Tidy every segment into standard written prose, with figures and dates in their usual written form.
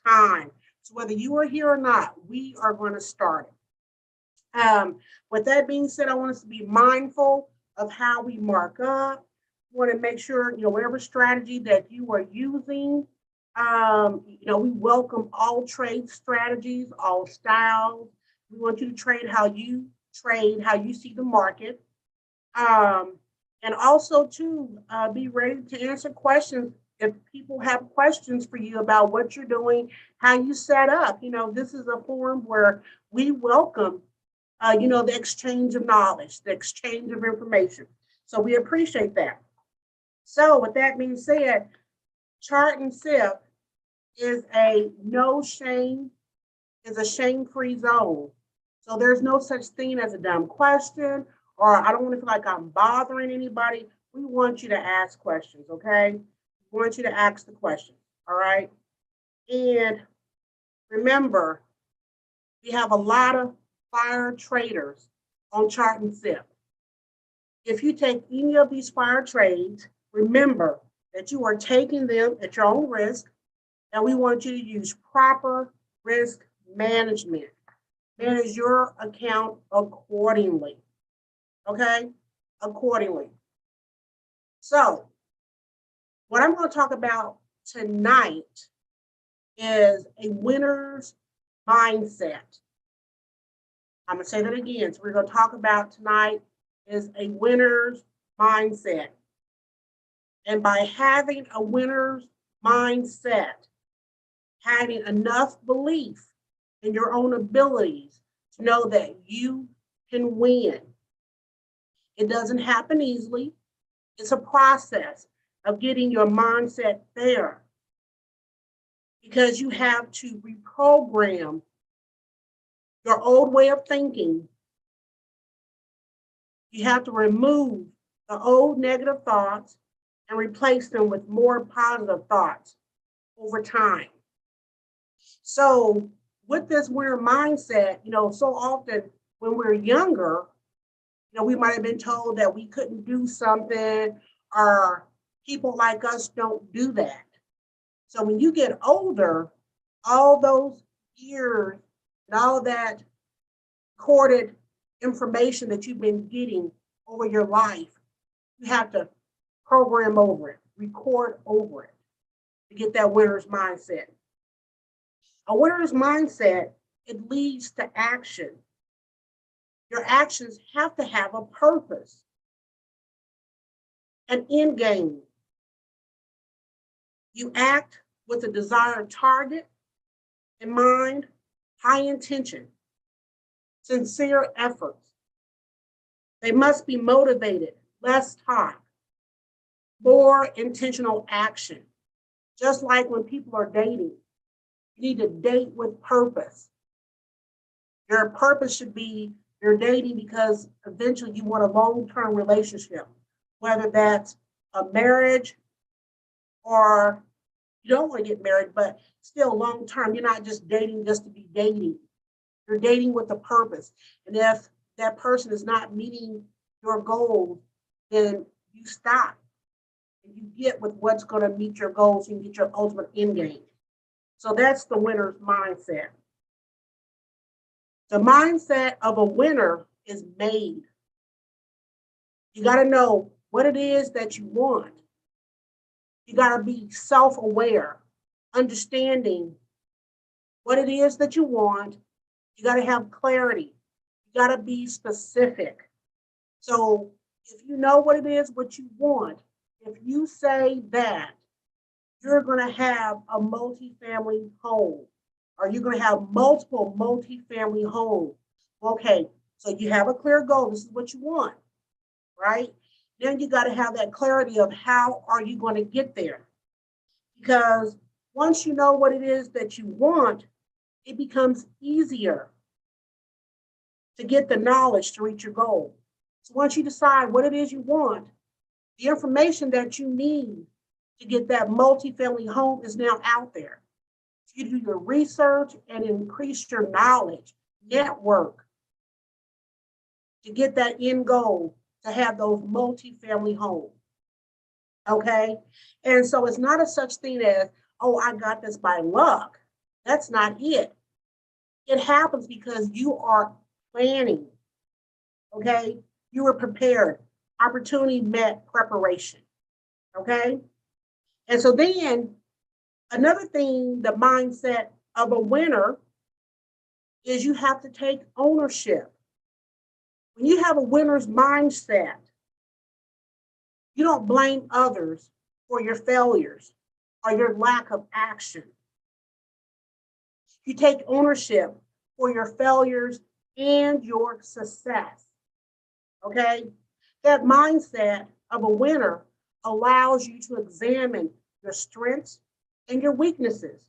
time. So whether you are here or not, we are going to start it. With that being said, I want us to be mindful of how we mark up. We want to make sure, whatever strategy that you are using, we welcome all trade strategies, all styles. We want you to trade, how you see the market. Um, and also to be ready to answer questions if people have questions for you about what you're doing, how you set up. This is a forum where we welcome, the exchange of knowledge, the exchange of information. So we appreciate that. So with that being said, chart and sift is a no shame, is a shame-free zone. So there's no such thing as a dumb question, or I don't want to feel like I'm bothering anybody. We want you to ask questions, okay? We want you to ask the questions, all right? And remember, we have a lot of fire traders on chart and sift. If you take any of these fire trades, remember that you are taking them at your own risk, and we want you to use proper risk management. Manage your account accordingly. Okay? Accordingly. So, what I'm going to talk about tonight is a winner's mindset. I'm going to say that again. So, we're going to talk about tonight is a winner's mindset. And by having a winner's mindset, having enough belief in your own abilities to know that you can win. It doesn't happen easily. It's a process of getting your mindset there, because you have to reprogram your old way of thinking. You have to remove the old negative thoughts and replace them with more positive thoughts over time. So with this winner mindset, so often when we're younger, we might have been told that we couldn't do something, or people like us don't do that. So when you get older, all those years and all that recorded information that you've been getting over your life, you have to program over it, record over it to get that winner's mindset. A winner's mindset, it leads to action. Your actions have to have a purpose, an end game. You act with a desired target in mind, high intention, sincere efforts. They must be motivated, less talk, more intentional action. Just like when people are dating, you need to date with purpose. Your purpose should be you're dating because eventually you want a long-term relationship, whether that's a marriage or you don't want to get married, but still long-term. You're not just dating just to be dating. You're dating with a purpose. And if that person is not meeting your goals, then you stop. And you get with what's going to meet your goals and get your ultimate end game. So that's the winner's mindset. The mindset of a winner is made. You got to know what it is that you want. You got to be self-aware, understanding what it is that you want. You got to have clarity. You got to be specific. So if you know what it is, what you want, if you say that you're going to have a multifamily home, or you're going to have multiple multifamily homes, okay, so you have a clear goal. This is what you want, right? Then you got to have that clarity of how are you going to get there? Because once you know what it is that you want, it becomes easier to get the knowledge to reach your goal. So once you decide what it is you want, the information that you need to get that multifamily home is now out there. So you do your research and increase your knowledge, network to get that end goal to have those multifamily homes. Okay? And so it's not a such thing as, oh, I got this by luck. That's not it. It happens because you are planning, okay? You were prepared. Opportunity met preparation, okay? And so then another thing, the mindset of a winner is you have to take ownership. When you have a winner's mindset, you don't blame others for your failures or your lack of action. You take ownership for your failures and your success. Okay? That mindset of a winner allows you to examine your strengths and your weaknesses.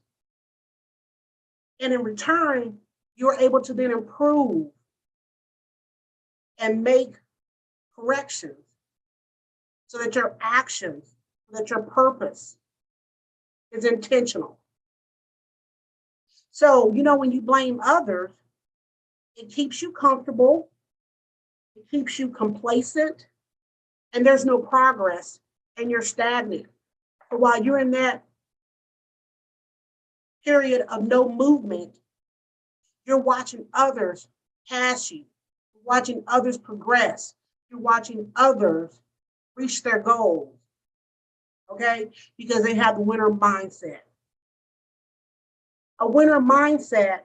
And in return, you're able to then improve and make corrections so that your actions, so that your purpose is intentional. So, when you blame others, it keeps you comfortable, it keeps you complacent, and there's no progress, and you're stagnant. So while you're in that period of no movement, you're watching others pass you, you're watching others progress, you're watching others reach their goals, okay? Because they have the winner mindset. A winner mindset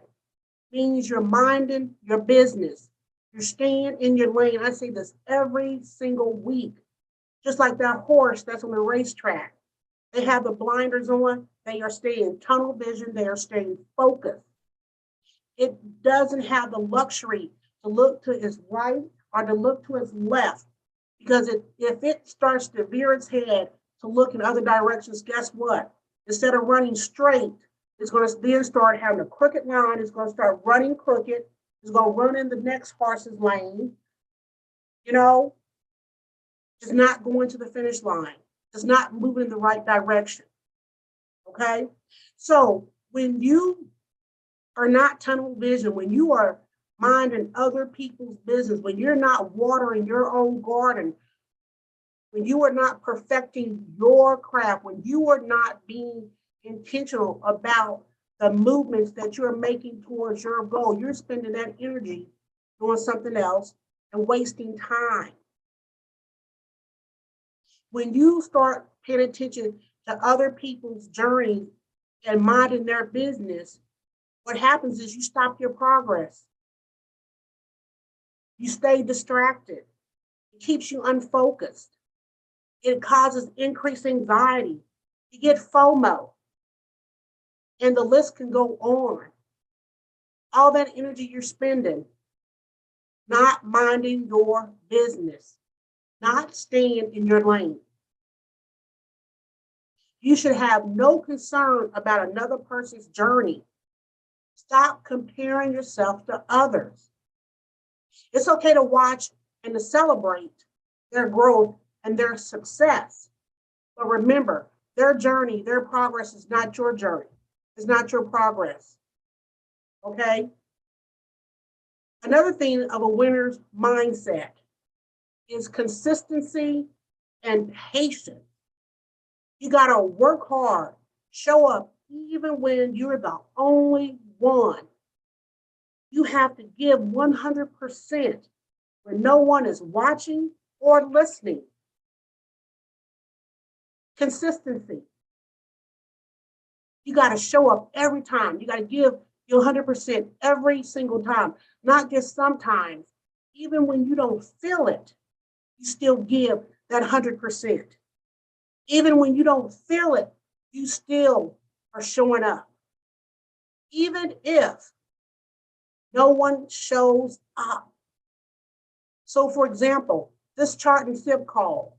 means you're minding your business. You're staying in your lane. I say this every single week. Just like that horse that's on the racetrack. They have the blinders on. They are staying tunnel vision. They are staying focused. It doesn't have the luxury to look to its right or to look to its left. Because if it starts to veer its head to look in other directions, guess what? Instead of running straight, it's going to then start having a crooked line. It's going to start running crooked. It's going to run in the next horse's lane. It's not going to the finish line. It's not moving in the right direction. Okay? So when you are not tunnel vision, when you are minding other people's business, when you're not watering your own garden, when you are not perfecting your craft, when you are not being intentional about the movements that you're making towards your goal, you're spending that energy doing something else and wasting time. When you start paying attention to other people's journey and minding their business, what happens is you stop your progress. You stay distracted. It keeps you unfocused. It causes increased anxiety. You get FOMO. And the list can go on. All that energy you're spending, not minding your business, not staying in your lane. You should have no concern about another person's journey. Stop comparing yourself to others. It's okay to watch and to celebrate their growth and their success. But remember, their journey, their progress is not your journey. It's not your progress. Okay? Another thing of a winner's mindset is consistency and patience. You got to work hard, show up even when you're the only one. You have to give 100% when no one is watching or listening. Consistency. You got to show up every time. You got to give your 100% every single time, not just sometimes. Even when you don't feel it, you still give that 100%. Even when you don't feel it, you still are showing up. Even if no one shows up. So, for example, this chart and sip call,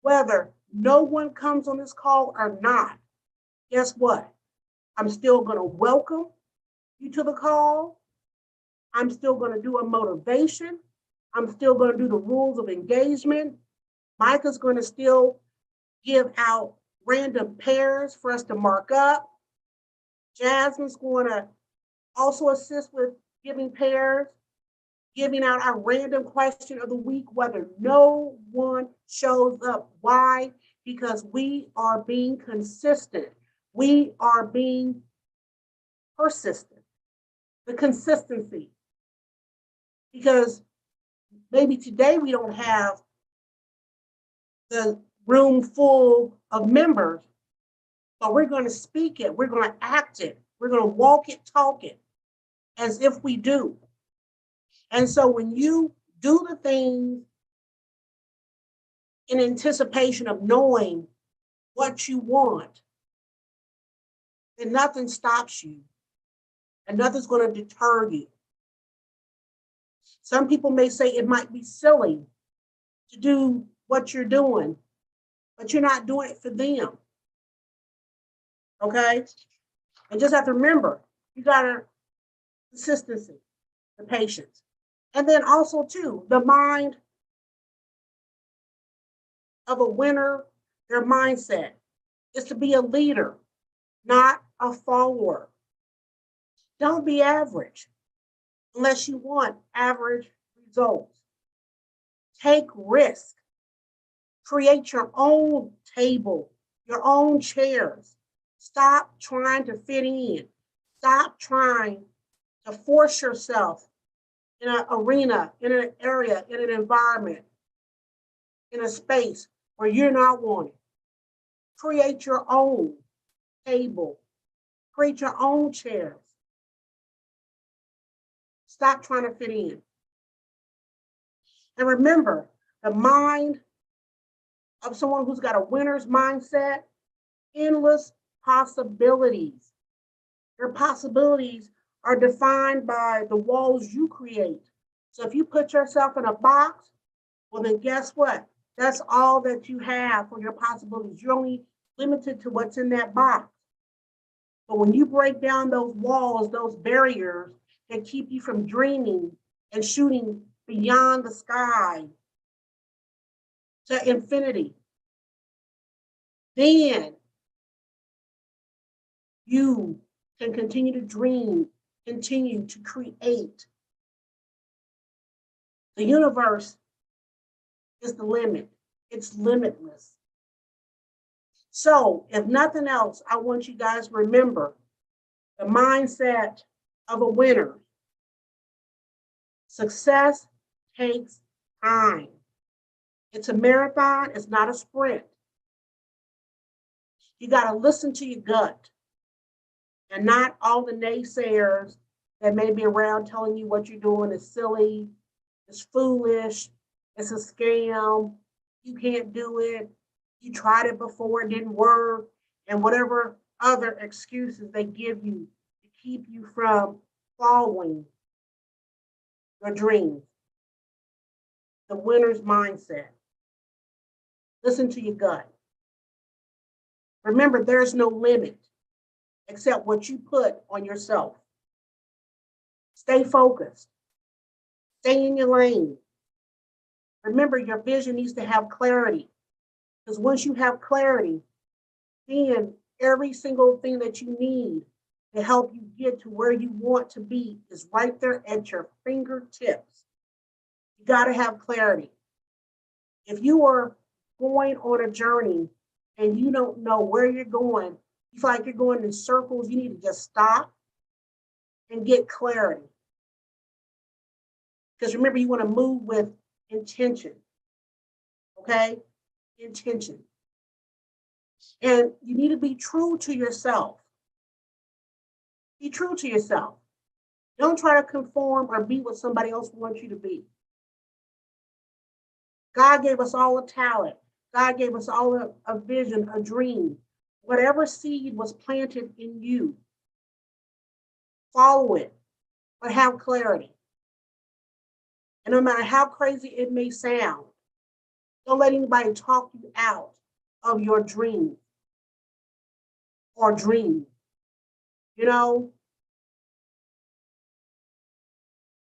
whether no one comes on this call or not, guess what? I'm still going to welcome you to the call. I'm still going to do a motivation. I'm still going to do the rules of engagement. Micah's going to still give out random pairs for us to mark up. Jasmine's going to also assist with giving pairs, giving out our random question of the week, whether no one shows up. Why? Because we are being consistent. We are being persistent, the consistency. Because maybe today we don't have the room full of members, but we're going to speak it, we're going to act it, we're going to walk it, talk it as if we do. And so when you do the things in anticipation of knowing what you want, then nothing stops you and nothing's going to deter you. Some people may say it might be silly to do what you're doing, but you're not doing it for them. Okay? And just have to remember, you got a consistency, the patience. And then also too, the mind of a winner, their mindset is to be a leader, not a follower. Don't be average unless you want average results. Take risk. Create your own table, your own chairs. Stop trying to fit in. Stop trying to force yourself in an arena, in an area, in an environment, in a space where you're not wanted. Create your own table. Create your own chairs. Stop trying to fit in. And remember, the mind of someone who's got a winner's mindset, endless possibilities. Your possibilities are defined by the walls you create. So if you put yourself in a box, well, then guess what? That's all that you have for your possibilities. You're only limited to what's in that box. But when you break down those walls, those barriers that keep you from dreaming and shooting beyond the sky to infinity, then you can continue to dream, continue to create. The universe is the limit. It's limitless. So if nothing else, I want you guys to remember the mindset of a winner. Success takes time. It's a marathon, it's not a sprint. You got to listen to your gut and not all the naysayers that may be around telling you what you're doing is silly, it's foolish, it's a scam, you can't do it, you tried it before, it didn't work, and whatever other excuses they give you to keep you from following your dreams. The winner's mindset. Listen to your gut. Remember, there's no limit except what you put on yourself. Stay focused. Stay in your lane. Remember, your vision needs to have clarity. Because once you have clarity, then every single thing that you need to help you get to where you want to be is right there at your fingertips. You got to have clarity. If you are going on a journey and you don't know where you're going, you feel like you're going in circles, you need to just stop and get clarity. Because remember, you want to move with intention. Okay? Intention. And you need to be true to yourself. Be true to yourself. Don't try to conform or be what somebody else wants you to be. God gave us all a talent. God gave us all a vision, a dream. Whatever seed was planted in you, follow it, but have clarity. And no matter how crazy it may sound, don't let anybody talk you out of your dream or dream. You know,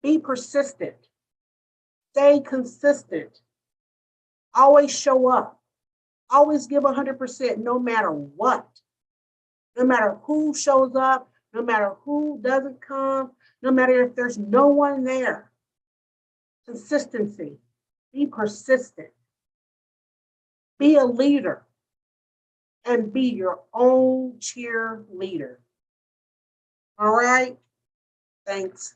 be persistent, stay consistent, always show up, always give 100% no matter what, no matter who shows up, no matter who doesn't come, no matter if there's no one there. Consistency, be persistent, be a leader, and be your own cheerleader. All right. Thanks.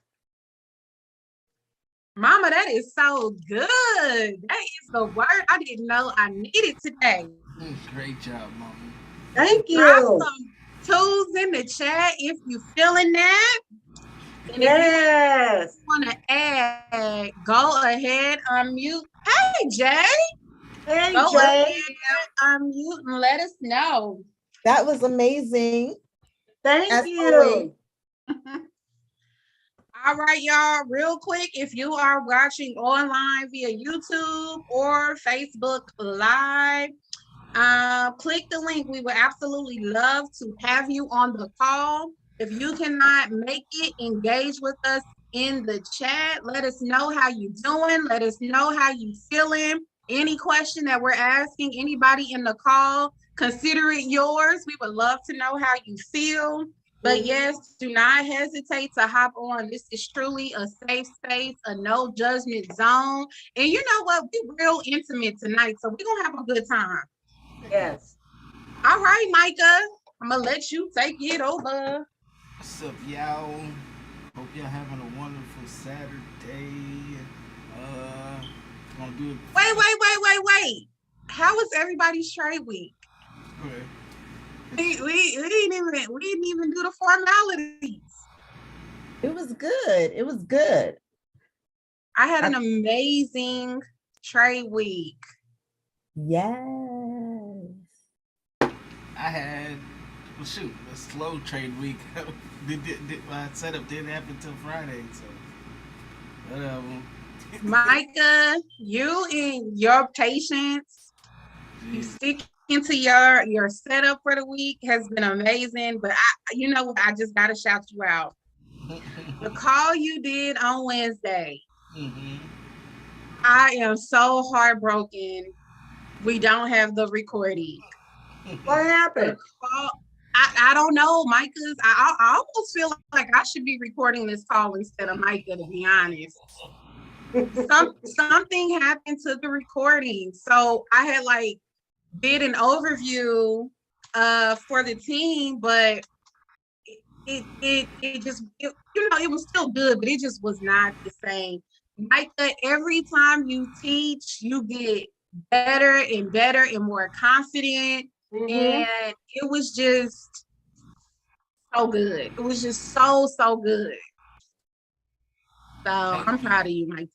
Mama, that is so good. That is the word I didn't know I needed today. Great job, Mama. Thank Drop you. some twos in the chat if you feeling that. And if you Yes. want to add, go ahead, unmute. Hey, Jay, Hey, go Jay. ahead, unmute and let us know. That was amazing. Thank As you. All right, y'all, real quick, if you are watching online via YouTube or Facebook Live, click the link. We would absolutely love to have you on the call. If you cannot make it, engage with us in the chat. Let us know how you doing. Let us know how you feeling. Any question that we're asking anybody in the call, consider it yours. We would love to know how you feel. But yes, do not hesitate to hop on. This is truly a safe space, a no judgment zone. And you know what? We're real intimate tonight, so we're going to have a good time. Yes. All right, Micah, I'm going to let you take it over. What's up, y'all? Hope y'all having a wonderful Saturday. Gonna do it. Wait. How was everybody's trade week? Okay. We didn't even do the formalities. It was good. It was good. I had an amazing trade week. Yes. I had, well, shoot, a slow trade week. My setup didn't happen until Friday, so whatever. Micah, you and your patience, you stick into your setup for the week has been amazing. But I just gotta shout you out. The call you did on Wednesday. Mm-hmm. I am so heartbroken. We don't have the recording. What happened? I don't know, Micah's. I almost feel like I should be recording this call instead of Micah, to be honest. Something happened to the recording. So I had did an overview for the team, but it just it was still good, but it just was not the same. Micah, every time you teach, you get better and better and more confident. And it was just so good. It was just so good. So I'm proud of you, Micah.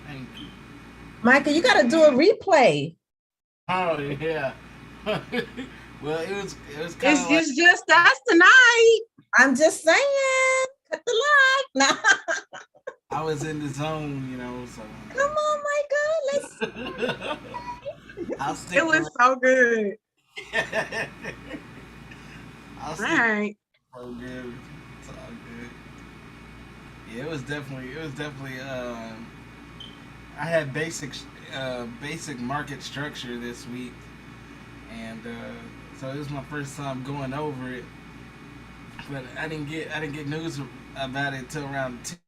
Thank you. Micah, you got to do a replay. Oh yeah. Well, it was kind of. It's just us tonight. I'm just saying. Cut the line. I was in the zone, so. Come on, Micah. I'll stick. It was so good. I'll All stick. right. So good. It's all good. Yeah, it was definitely. I had basic market structure this week, and so it was my first time going over it. But I didn't get news about it till around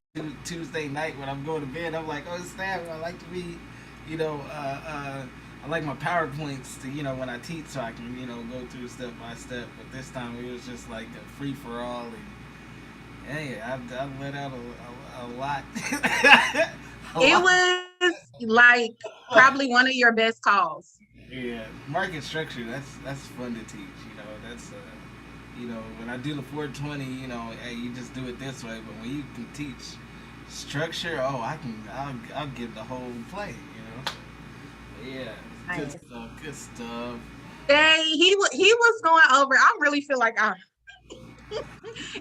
Tuesday night when I'm going to bed. I'm like, oh snap! I like to be, I like my PowerPoints to when I teach, so I can go through step by step. But this time it was just like a free for all, and hey, I let out a lot. It was probably one of your best calls. Yeah, market structure. That's fun to teach. That's when I do the 420. Hey, you just do it this way. But when you can teach structure, I'll give the whole play. Yeah, nice. Good stuff. Hey, he was going over. I really feel like it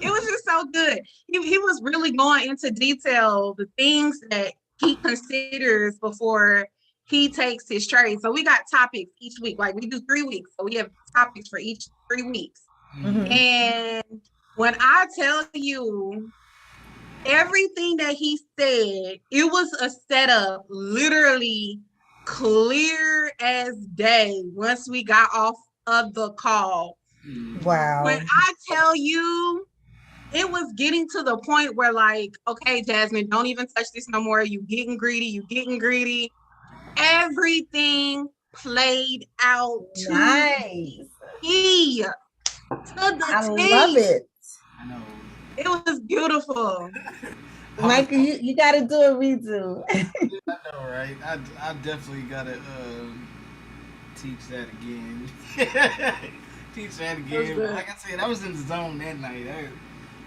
was just so good. He was really going into detail, the things that he considers before he takes his trade. So we got topics each week. Like we do 3 weeks. So we have topics for each 3 weeks. Mm-hmm. And when I tell you everything that he said, it was a setup, literally clear as day once we got off of the call. Wow. When I tell you, it was getting to the point where okay, Jasmine, don't even touch this no more. You getting greedy. Everything played out to nice. the T. To the I T. love it. It was beautiful. Michael, you got to do a redo. I know, right? I definitely gotta teach that again. Teach that It was again. good. Like I said, I was in the zone that night.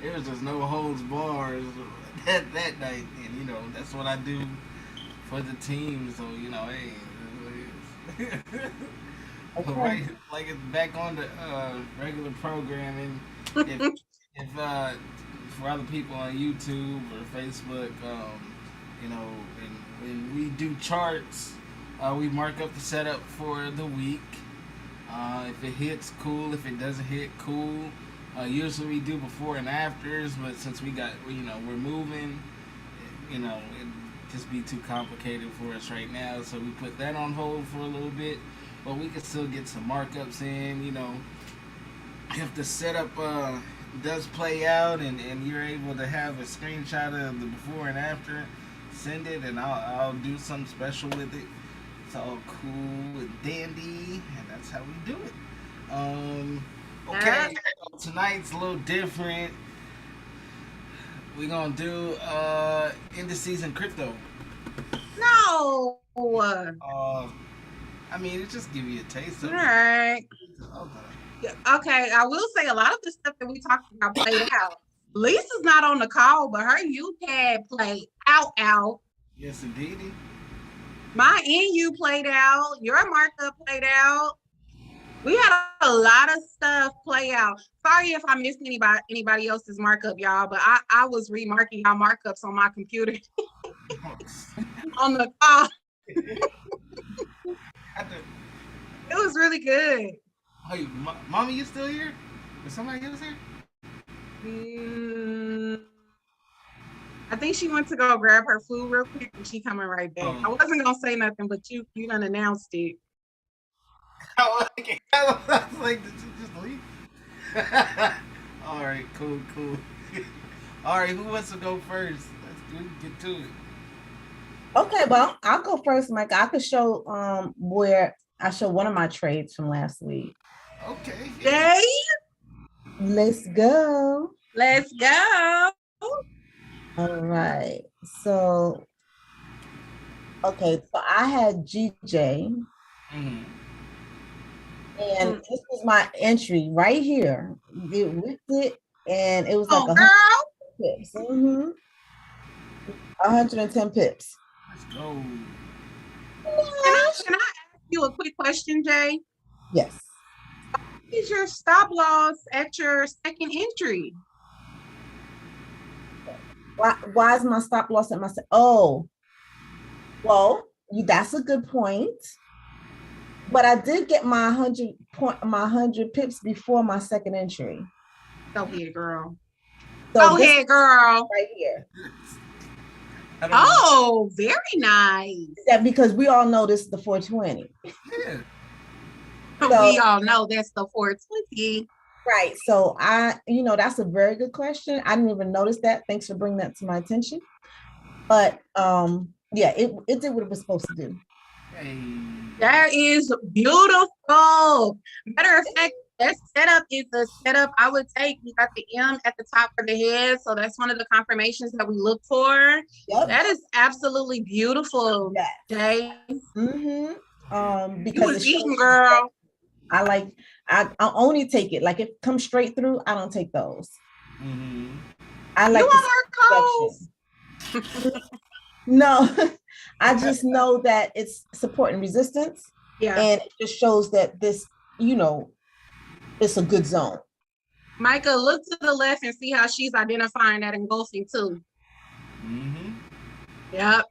There was just no holds bars that night, and you know that's what I do for the team. So you know, hey. It is. But Okay. right, like it's back on the regular programming. If for other people on YouTube or Facebook, you know, when we do charts, we mark up the setup for the week. If it hits, cool. If it doesn't hit, cool. Usually we do before and afters, but since we're moving, you know, it just be too complicated for us right now. So we put that on hold for a little bit, but we can still get some markups in. You know, if the setup does play out and you're able to have a screenshot of the before and after, send it and I'll do something special with it. It's all cool and dandy, and that's how we do it. Okay, tonight's a little different. We're gonna do end of season crypto. No. I mean, it just give you a taste All of it. right. Okay. Yeah, okay, I will say a lot of the stuff that we talked about played out. Lisa's not on the call, but her UCAD played out. Yes, indeedy. My NU played out. Your markup played out. We had a lot of stuff play out. Sorry if I missed anybody else's markup, y'all, but I was remarking our markups on my computer on the call. It was really good. Hey, mommy, you still here? Is somebody else here? I think she went to go grab her food real quick and she coming right back. I wasn't gonna say nothing, but you done announced it. I was like, did you just leave? All right, cool. All right, who wants to go first? Let's get to it. Okay, well, I'll go first, Mike. I could show where I show one of my trades from last week. Okay. Jay, Let's go. let's go. All right. So, okay, so I had GJ, Mm-hmm. and this was my entry right here. It whipped it, and it was like Oh, 100 girl. pips. 110 pips. Let's go. Can I ask you a quick question, Jay? Yes. What is your stop loss at your second entry? Why is my stop loss at my oh, well, that's a good point. But I did get my 100 pips before my second entry. Go ahead, girl. So Go this ahead, girl. right here. Oh, very nice. That because we all know this is the 420. Yeah. We all know that's the 420. Right. So that's a very good question. I didn't even notice that. Thanks for bringing that to my attention. But yeah, it did what it was supposed to do. Hey. That is beautiful. Matter of fact, that setup is the setup I would take. You got the M at the top of the head. So that's one of the confirmations that we look for. Yep. That is absolutely beautiful, Yes. Jay. Because You was eating, girl. I only take it. Like if it comes straight through, I don't take those. Mm-hmm. I like You want our codes? No, I just know that it's support and resistance. Yeah. And it just shows that this, it's a good zone. Micah, look to the left and see how she's identifying that engulfing too. Mm-hmm. Yep.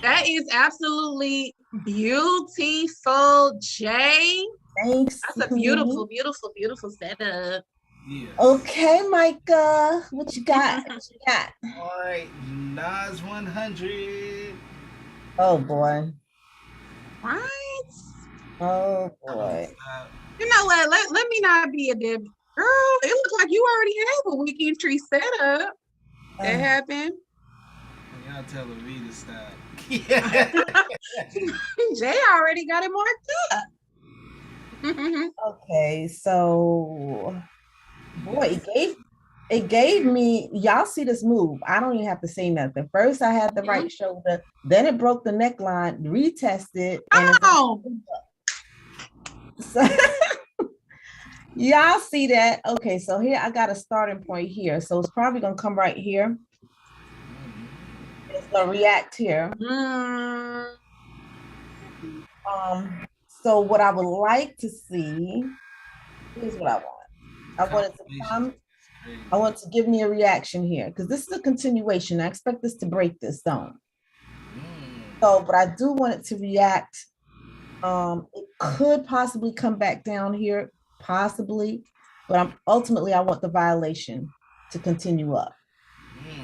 That is absolutely beautiful, Jay. Thanks. That's a beautiful, beautiful, beautiful setup. Yeah. Okay, Micah, what you got? All right, Nas 100. Oh boy. Right? Oh boy. You know what? Let me not be a Debbie. Girl, it looks like you already have a week entry set up. That happened. Y'all tell me to stop. Jay already got it marked up. Okay, so boy, it gave me, y'all see this move. I don't even have to say nothing. First, I had the right shoulder, then it broke the neckline, retested, and it's Oh, so, y'all see that? Okay, so here I got a starting point here. So it's probably gonna come right here. It's gonna react here. mm, So what I would like to see, here's what I want. I want it to come. I want to give me a reaction here because this is a continuation. I expect this to break this zone. So, but I do want it to react. It could possibly come back down here, possibly, but ultimately I want the violation to continue up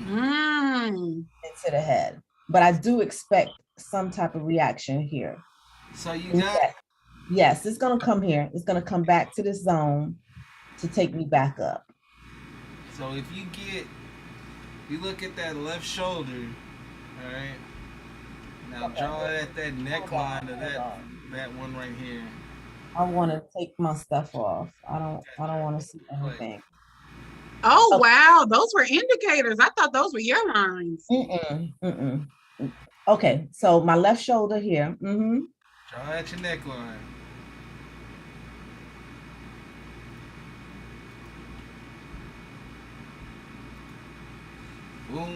mm. into the head. But I do expect some type of reaction here. So you got Yes, it's gonna come here. It's gonna come back to this zone to take me back up. so if you look at that left shoulder, all right. Now Okay. draw it at that neckline of that one right here. I want to take my stuff off. I don't want to see anything. Oh, Okay. wow. Those were indicators. I thought those were your lines. Okay, so my left shoulder here. Draw at your neckline. Boom,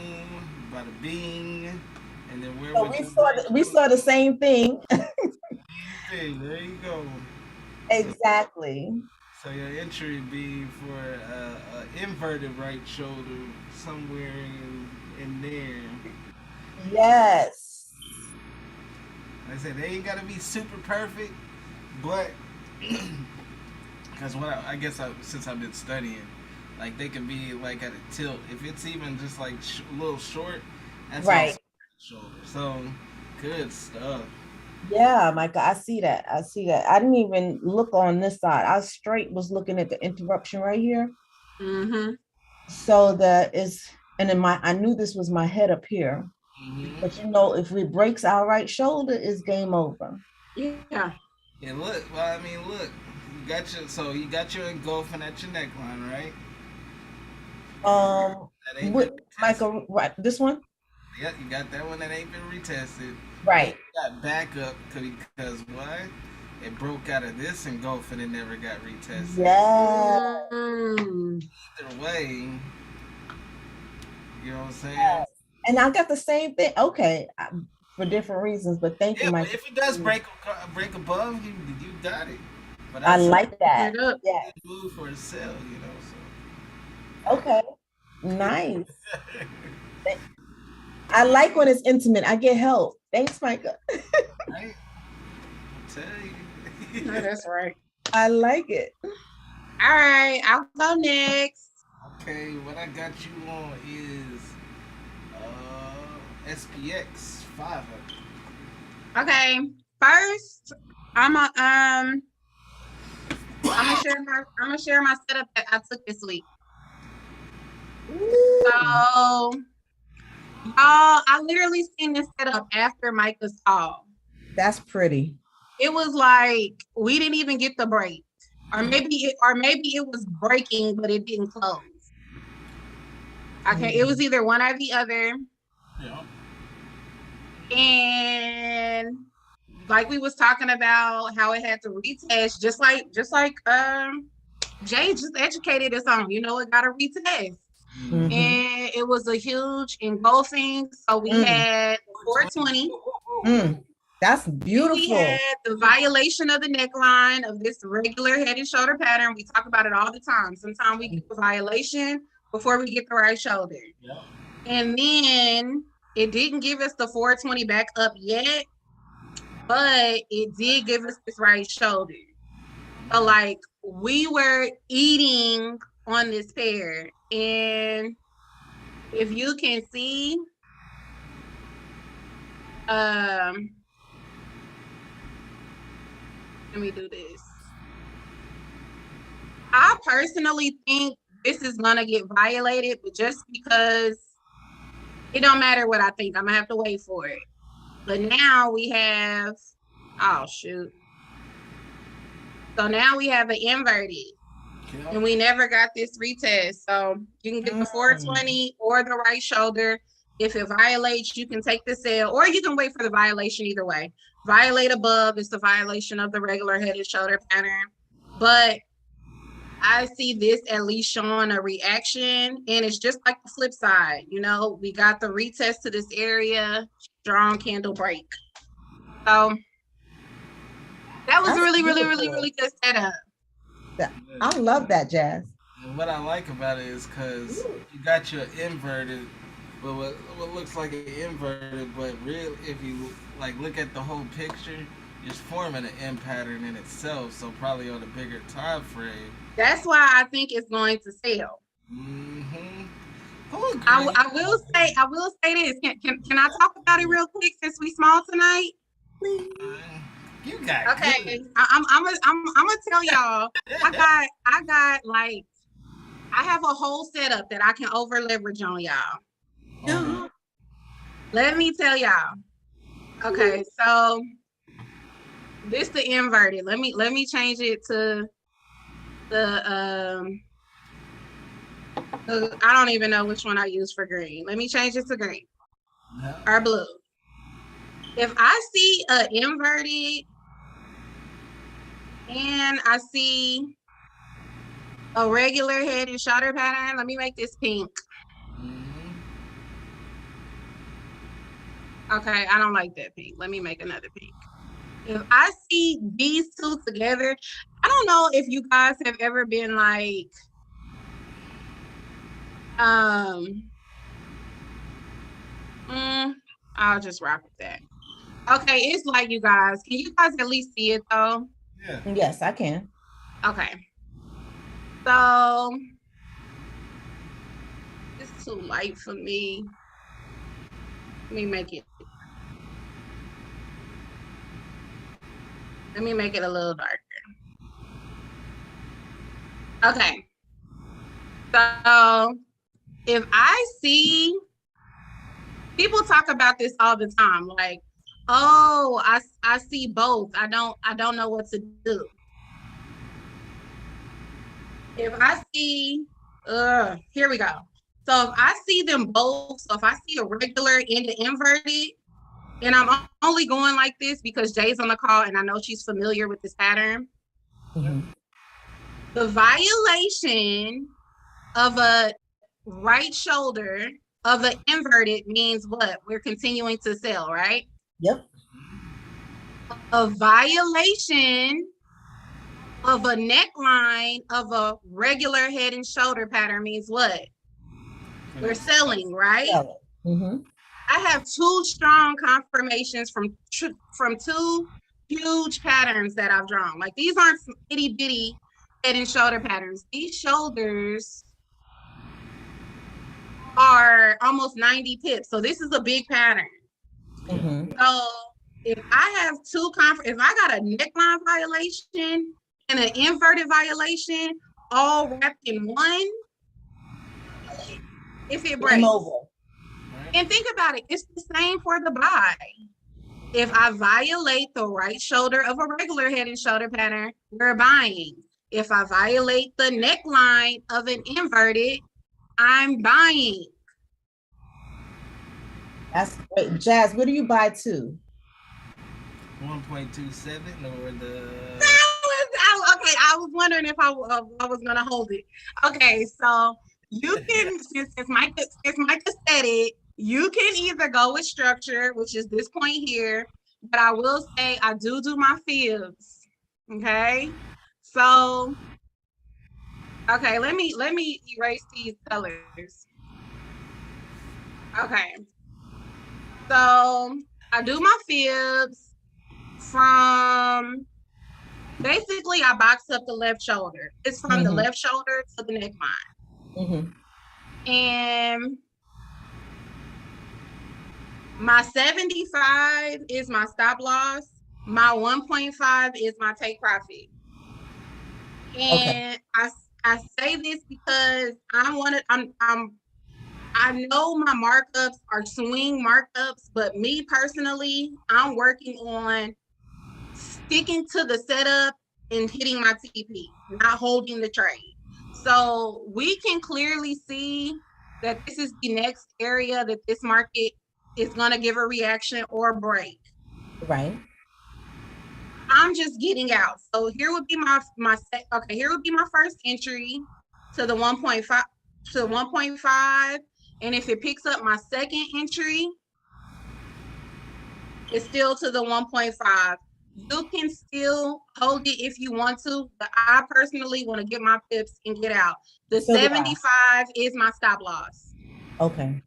bada bing, and then where So would we saw the same thing. There you go. Exactly. So your entry be for a inverted right shoulder somewhere in there. Yes. Like I said, they ain't gotta be super perfect, but because I guess since I've been studying, like they can be like at a tilt. If it's even just like a little short, that's Right. also shoulder. So good stuff. Yeah, Micah, I see that. I didn't even look on this side. I straight was looking at the interruption right here. Mm-hmm. So that is, and then I knew this was my head up here. But if it breaks our right shoulder, it's game over. Yeah. Yeah, look. Well, I mean, look. You got your engulfing at your neckline, right? That ain't been Michael, right? This one, Yep, you got that one that ain't been retested. right? You got backup because what? It broke out of this engulfing and never got retested. Yeah. Either way, you know what I'm saying? Yes. And I got the same thing. Okay, for different reasons, but thank you, Yeah, Mike. but if it does break above, you got it. But I like that. It up. Yeah. Move for a sale, So. Okay. Nice. I like when it's intimate. I get help. Thanks, Micah. Right? I'll tell you. No, that's right. I like it. All right, I'll go next. Okay, what I got you on is SPX 500. Okay, first I'm gonna share my setup that I took this week. So, y'all, I literally seen this setup after Micah's call. That's pretty. It was like we didn't even get the break, or maybe it was breaking, but it didn't close. Okay, it was either one or the other. Yeah. And like we was talking about how it had to retest, just like Jay just educated us on, it got to retest. Mhm. And it was a huge engulfing. So we had 420. That's beautiful. We had the violation of the neckline of this regular head and shoulder pattern. We talk about it all the time. Sometimes we get the violation before we get the right shoulder. Yeah. And then it didn't give us the 420 back up yet, but it did give us this right shoulder. So like we were eating on this pair, and if you can see, let me do this. I personally think this is gonna get violated, but just because it don't matter what I think, I'm gonna have to wait for it. But now we have, oh shoot. So now we have an inverted. and we never got this retest. So you can get the 420 or the right shoulder. If it violates, you can take the sale, or you can wait for the violation. Either way, violate above is the violation of the regular head and shoulder pattern. But I see this at least showing a reaction, and it's just like the flip side. You know, we got the retest to this area, strong candle break. So that was That's really beautiful. good setup. I love that, Jazz. And what I like about it is because you got your inverted, but what looks like an inverted, but real, if you like look at the whole picture, it's forming an M pattern in itself. So probably on a bigger time frame. That's why I think it's going to sell. Mm-hmm. I will say this. Can I talk about it real quick since we small tonight? You got Okay. good. I'm gonna tell y'all. I got like I have a whole setup that I can over leverage on y'all. Let me tell y'all. Okay, so this the inverted. Let me change it to the I don't even know which one I use for green. Let me change it to green or blue. If I see an inverted and I see a regular head and shoulder pattern, let me make this pink. Okay, I don't like that pink. Let me make another pink. If I see these two together, I don't know if you guys have ever been like, I'll just rock with that. Okay, it's like you guys. Can you guys at least see it though? Yeah. Yes, I can. Okay. So it's too light for me. Let me make it a little darker. Okay. So if I see, people talk about this all the time, like, oh, I see both. I don't know what to do. If I see, here we go. So if I see them both, so if I see a regular and an inverted, and I'm only going like this because Jay's on the call and I know she's familiar with this pattern. The violation of a right shoulder of an inverted means what? We're continuing to sell, right? Yep. A violation of a neckline of a regular head and shoulder pattern means what? We're selling, right? I have two strong confirmations from two huge patterns that I've drawn. Like these aren't some itty bitty head and shoulder patterns. These shoulders are almost 90 pips. So this is a big pattern. So if I have if I got a neckline violation and an inverted violation all wrapped in one, if it breaks. And think about it, it's the same for the buy. If I violate the right shoulder of a regular head and shoulder pattern, we're buying. If I violate the neckline of an inverted, I'm buying. That's great. Jazz, what do you buy to? 1.27 or the... Okay, I was wondering if I was going to hold it. Okay, so you can, since Micah said it, you can either go with structure, which is this point here, but I will say I do my fibs. Okay, so okay, let me erase these colors. Okay, so I do my fibs from basically I box up the left shoulder. It's from the left shoulder to the neckline. And my 75 is my stop loss. My 1.5 is my take profit. And I say this because I know my markups are swing markups, but me personally, I'm working on sticking to the setup and hitting my TP, not holding the trade. So we can clearly see that this is the next area that this market is going to give a reaction or break. Right. I'm just getting out. So here would be here would be my first entry to the 1.5 to 1.5. And if it picks up my second entry, it's still to the 1.5. You can still hold it if you want to, but I personally want to get my pips and get out. The So do I. 75 is my stop loss. Okay.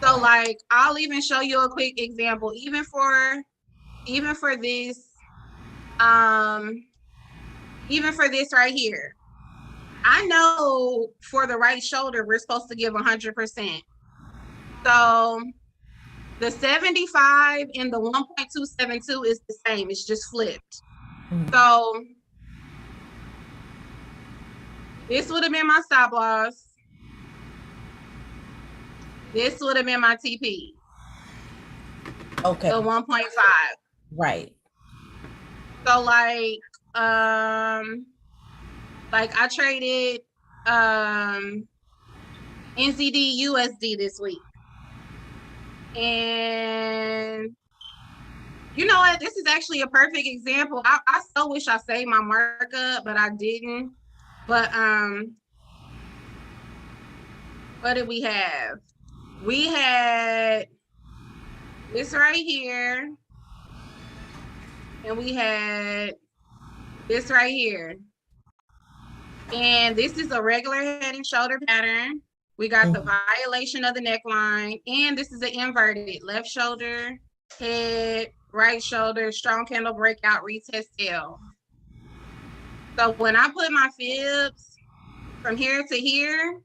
So like, I'll even show you a quick example, even for this, even for this right here. I know for the right shoulder, we're supposed to give 100%. So the 75 and the 1.272 is the same. It's just flipped. Mhm. So this would have been my stop loss. This would have been my TP. Okay. The 1.5. Right. So like I traded NZD USD this week. And you know what? This is actually a perfect example. I so wish I saved my markup, but I didn't. But what did we have? We had this right here, and we had this right here. And this is a regular head and shoulder pattern. We got the violation of the neckline, and this is an inverted left shoulder, head, right shoulder, strong candle breakout, retest tail. So when I put my fibs from here to here,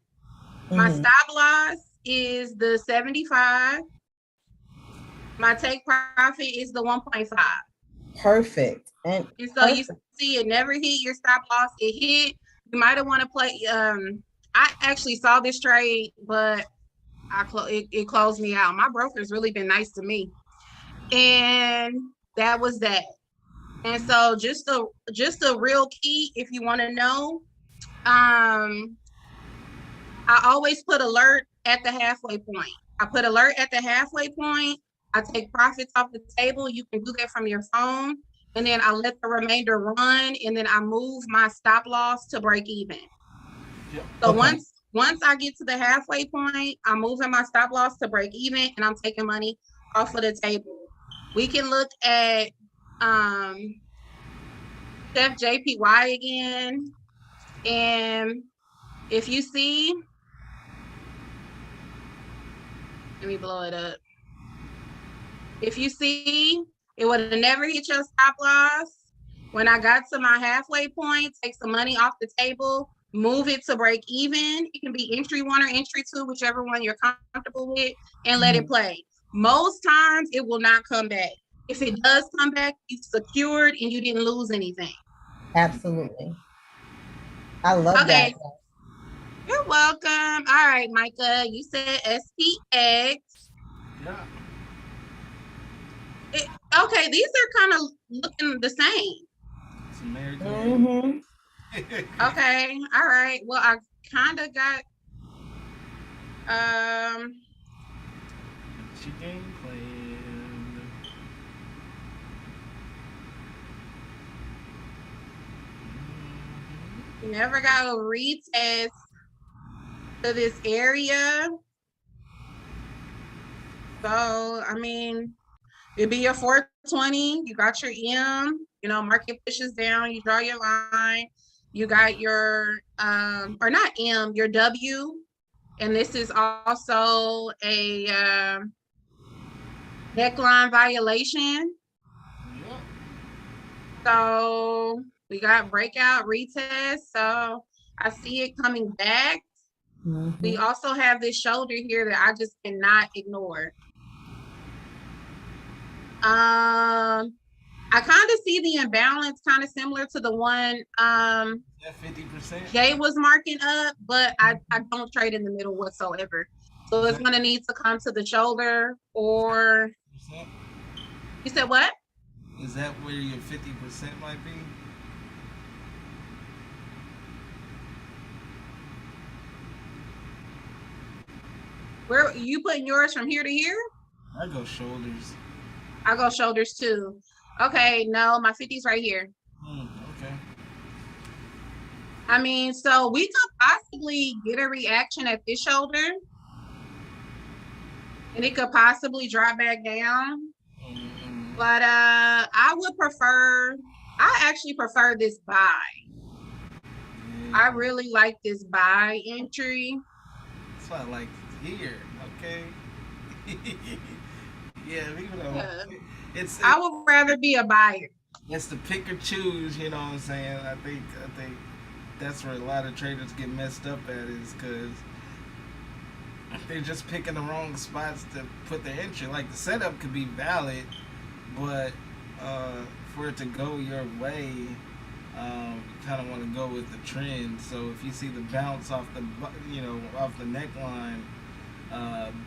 my stop loss is the 75. My take profit is the 1.5. Perfect. And so you see it never hit your stop loss. It hit. You might have want to play. I actually saw this trade, but it closed me out. My broker's really been nice to me, and that was that. And so just a real key, if you want to know, I always put alert at the halfway point. I put alert at the halfway point. I take profits off the table. You can do that from your phone. And then I let the remainder run, and then I move my stop loss to break even. Yep. So once I get to the halfway point, I'm moving my stop loss to break even, and I'm taking money off of the table. We can look at Chef JPY again. And if you see, let me blow it up. If you see, it would have never hit your stop loss. When I got to my halfway point, take some money off the table, move it to break even. It can be entry 1 or entry 2, whichever one you're comfortable with, and let it play. Most times it will not come back. If it does come back, you secured and you didn't lose anything. Absolutely. I love that. You're welcome. All right, Micah, you said SPX. Yeah. Okay, these are kind of looking the same. It's American. Okay, all right. Well, I kind of got She game plan. never got a retest to this area. So I mean, it'd be your 420. You got your M. You know, market pushes down. You draw your line. You got your or not M, your W, and this is also a neckline violation. Yep. So we got breakout retest. So I see it coming back. We also have this shoulder here that I just cannot ignore. I kind of see the imbalance kind of similar to the one 50%. Jay was marking up, but I don't trade in the middle whatsoever. So it's going to need to come to the shoulder or. You said what? Is that where your 50% might be? Where you putting yours from here to here? I go shoulders. I go shoulders too. Okay, no, my 50's right here. Okay. I mean, so we could possibly get a reaction at this shoulder, and it could possibly drop back down. Mm-hmm. But I actually prefer this buy. I really like this buy entry. That's what I like here. Okay. Yeah, even though it's I would rather be a buyer. it's the pick or choose. You know what I'm saying? I think that's where a lot of traders get messed up at, is because they're just picking the wrong spots to put their entry. Like, the setup could be valid, but for it to go your way, you kind of want to go with the trend. So if you see the bounce off the off the neckline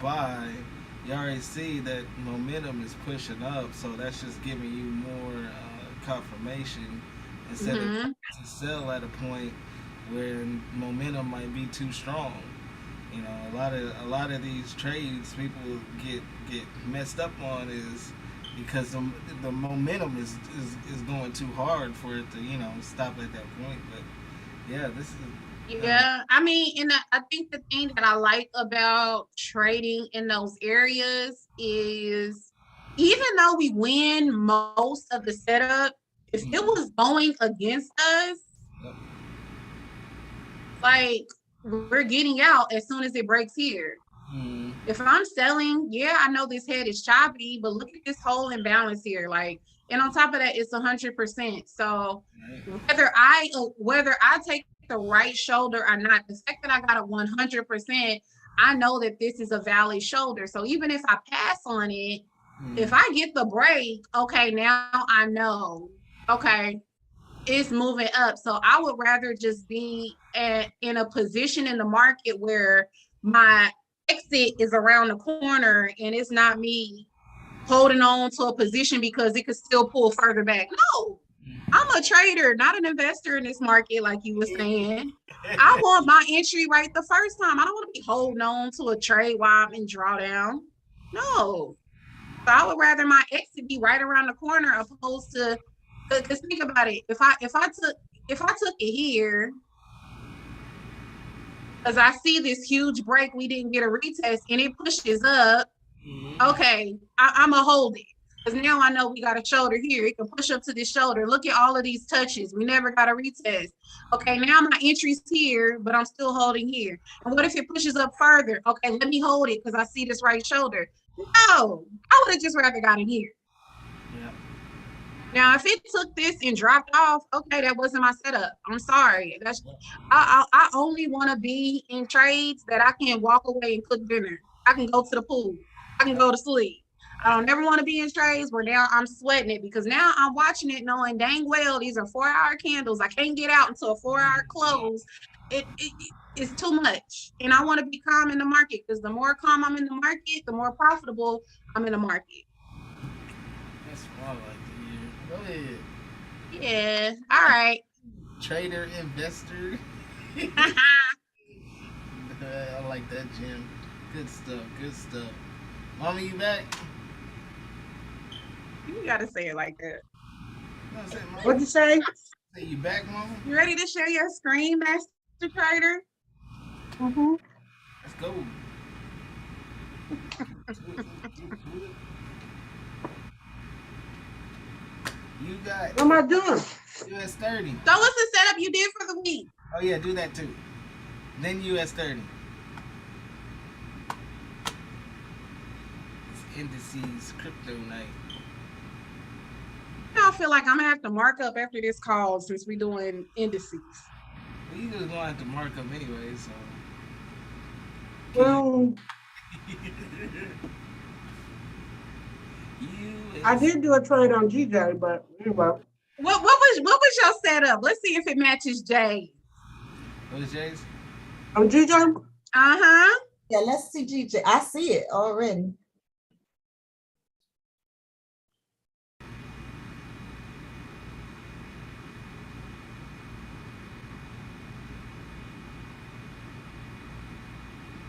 buy, you already see that momentum is pushing up. So that's just giving you more confirmation, instead of to sell at a point where momentum might be too strong. You know, a lot of these trades people get messed up on is because the momentum is going too hard for it to stop at that point. But yeah, this is Yeah, I mean, and I think the thing that I like about trading in those areas is, even though we win most of the setup, if it was going against us, like, we're getting out as soon as it breaks here. If I'm selling, yeah, I know this head is choppy, but look at this whole imbalance here. Like, and on top of that, it's 100%. So whether I take the right shoulder or not, the fact that I got a 100%, I know that this is a valid shoulder. So even if I pass on it, if I get the break, okay, now I know, okay, it's moving up. So I would rather just be in a position in the market where my exit is around the corner and it's not me holding on to a position because it could still pull further back. No, I'm a trader, not an investor in this market, like you were saying. I want my entry right the first time. I don't want to be holding on to a trade while I'm in drawdown. No. So I would rather my exit be right around the corner, opposed to, because think about it. If I took it here, because I see this huge break, we didn't get a retest, and it pushes up. Okay, I'm gonna hold it, because now I know we got a shoulder here. It can push up to this shoulder. Look at all of these touches. We never got a retest. Okay, now my entry's here, but I'm still holding here. And what if it pushes up further? Okay, let me hold it because I see this right shoulder. No, I would have just rather got in here. Yeah. Now, if it took this and dropped off, okay, that wasn't my setup. I'm sorry. I only want to be in trades that I can walk away and cook dinner. I can go to the pool. I can go to sleep. I don't never want to be in trades where now I'm sweating it, because now I'm watching it knowing dang well these are 4-hour candles. I can't get out until a 4-hour close. It's too much. And I want to be calm in the market, because the more calm I'm in the market, the more profitable I'm in the market. That's what I like to hear. Go ahead. Yeah. All right. Trader, investor. I like that, Jim. Good stuff. Good stuff. Mommy, you back? You gotta say it like that. What'd you say? Say you back, Mama? You ready to share your screen, Master Trader? Mm-hmm. Let's go. You got What am I doing? US 30. So what's the setup you did for the week? Oh yeah, do that too. Then US 30. It's indices, crypto night. I feel like I'm gonna have to mark up after this call, since we're doing indices. Well, you just gonna have to mark up anyway, so. Well, I did do a trade on GJ, but anyway. What was your setup? Let's see if it matches Jay. What was Jay's? On GJ? Uh-huh. Yeah, let's see GJ. I see it already.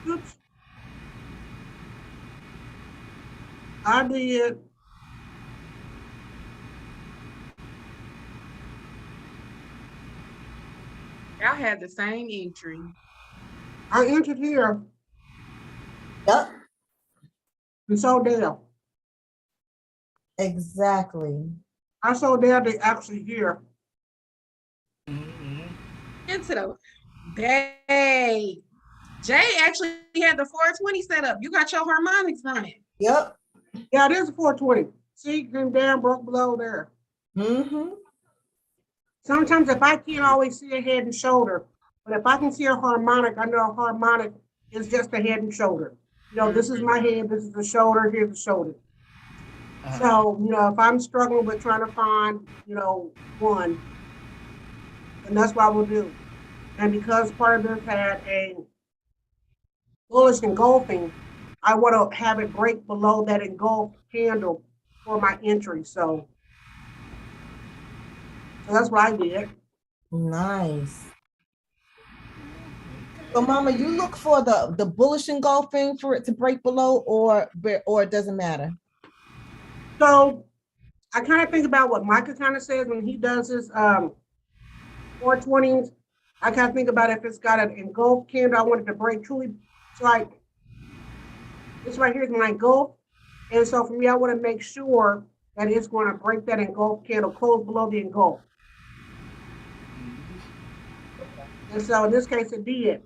Oops. I did. Y'all had the same entry. I entered here Yep, and so there. exactly. I saw there they actually here. Mm-hmm. Into the babe. Jay actually had the 420 set up. You got your harmonics running. Yep. Yeah, it is 420. See, them down broke below there. Mm-hmm. Sometimes if I can't always see a head and shoulder, but if I can see a harmonic, I know a harmonic is just a head and shoulder. You know, this is my head, this is the shoulder, here's the shoulder. Uh-huh. So, you know, if I'm struggling with trying to find, you know, one, and that's what I will do. And because part of this had a bullish engulfing, I want to have it break below that engulfed candle for my entry. So that's what I did. Nice. So, Mama, you look for the bullish engulfing for it to break below, or it doesn't matter. So I kind of think about what Micah kind of says when he does his 420s. I kind of think about if it's got an engulfed candle, I want it to break truly. So like this right here is my engulf. And so for me, I want to make sure that it's going to break that engulfed candle, close below the engulf. And so in this case, it did.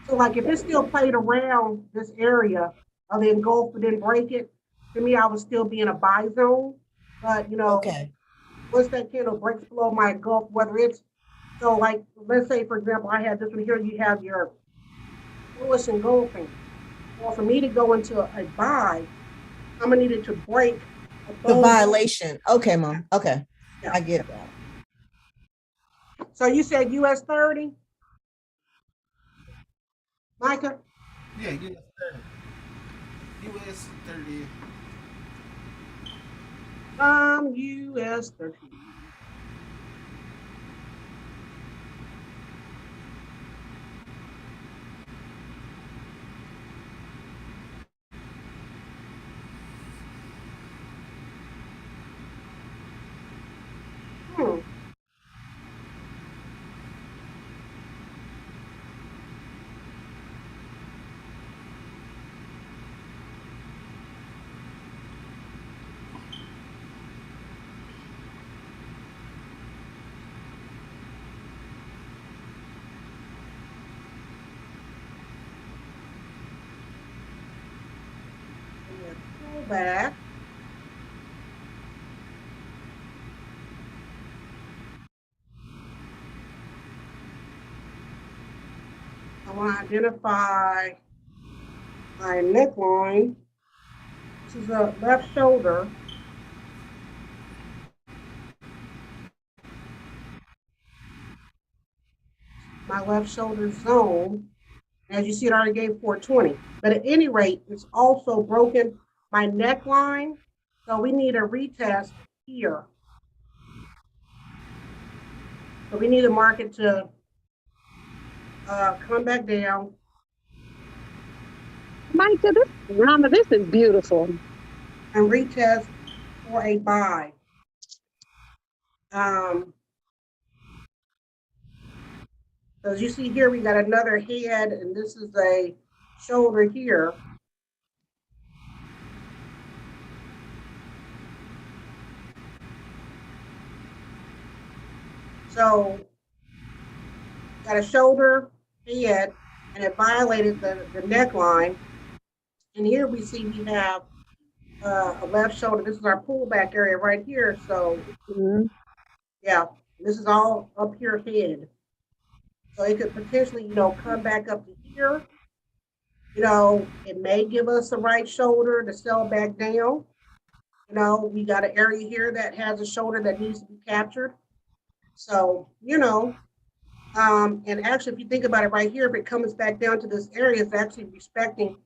So like if it still played around this area of the engulf but didn't break it, to me, I would still be in a buy zone. But you know, Okay. once that candle breaks below my engulf, whether it's so like let's say for example, I had this one here, you have your bullish engulfing. Well, for me to go into a buy, I'm gonna need it to break The above. violation. Okay, Mom. Okay. Yeah. I get that. So you said US 30, Micah? Yeah, US 30. US 30. US 30. Hmm. Pull back. I want to identify my neckline. This is a left shoulder. My left shoulder zone. As you see, it already gave 420. But at any rate, it's also broken my neckline. So we need a retest here. So we need the market to come back down. Micah, Rhonda, this is beautiful. And retest for a buy. So as you see here, we got another head, and this is a shoulder here. So got a shoulder, head, and it violated the neckline. And here we see we have a left shoulder. This is our pullback area right here. So yeah, this is all up here head. So it could potentially, you know, come back up to here. You know, it may give us a right shoulder to sell back down. You know, we got an area here that has a shoulder that needs to be captured. So, you know, and actually, if you think about it right here, if it comes back down to this area, it's actually respecting,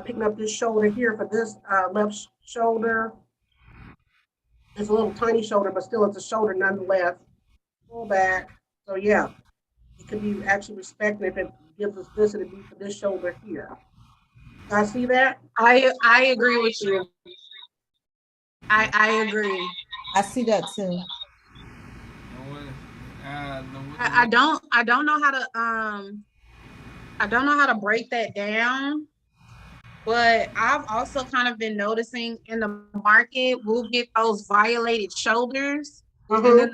picking up this shoulder here for this left shoulder. It's a little tiny shoulder, but still it's a shoulder nonetheless. Pull back. So yeah, it could be actually respecting if it gives us this, it'd be for this shoulder here. I see that. I agree with you. I agree. I see that too. You know what? I don't know how to I don't know how to break that down, but I've also kind of been noticing in the market we'll get those violated shoulders, and Mhm.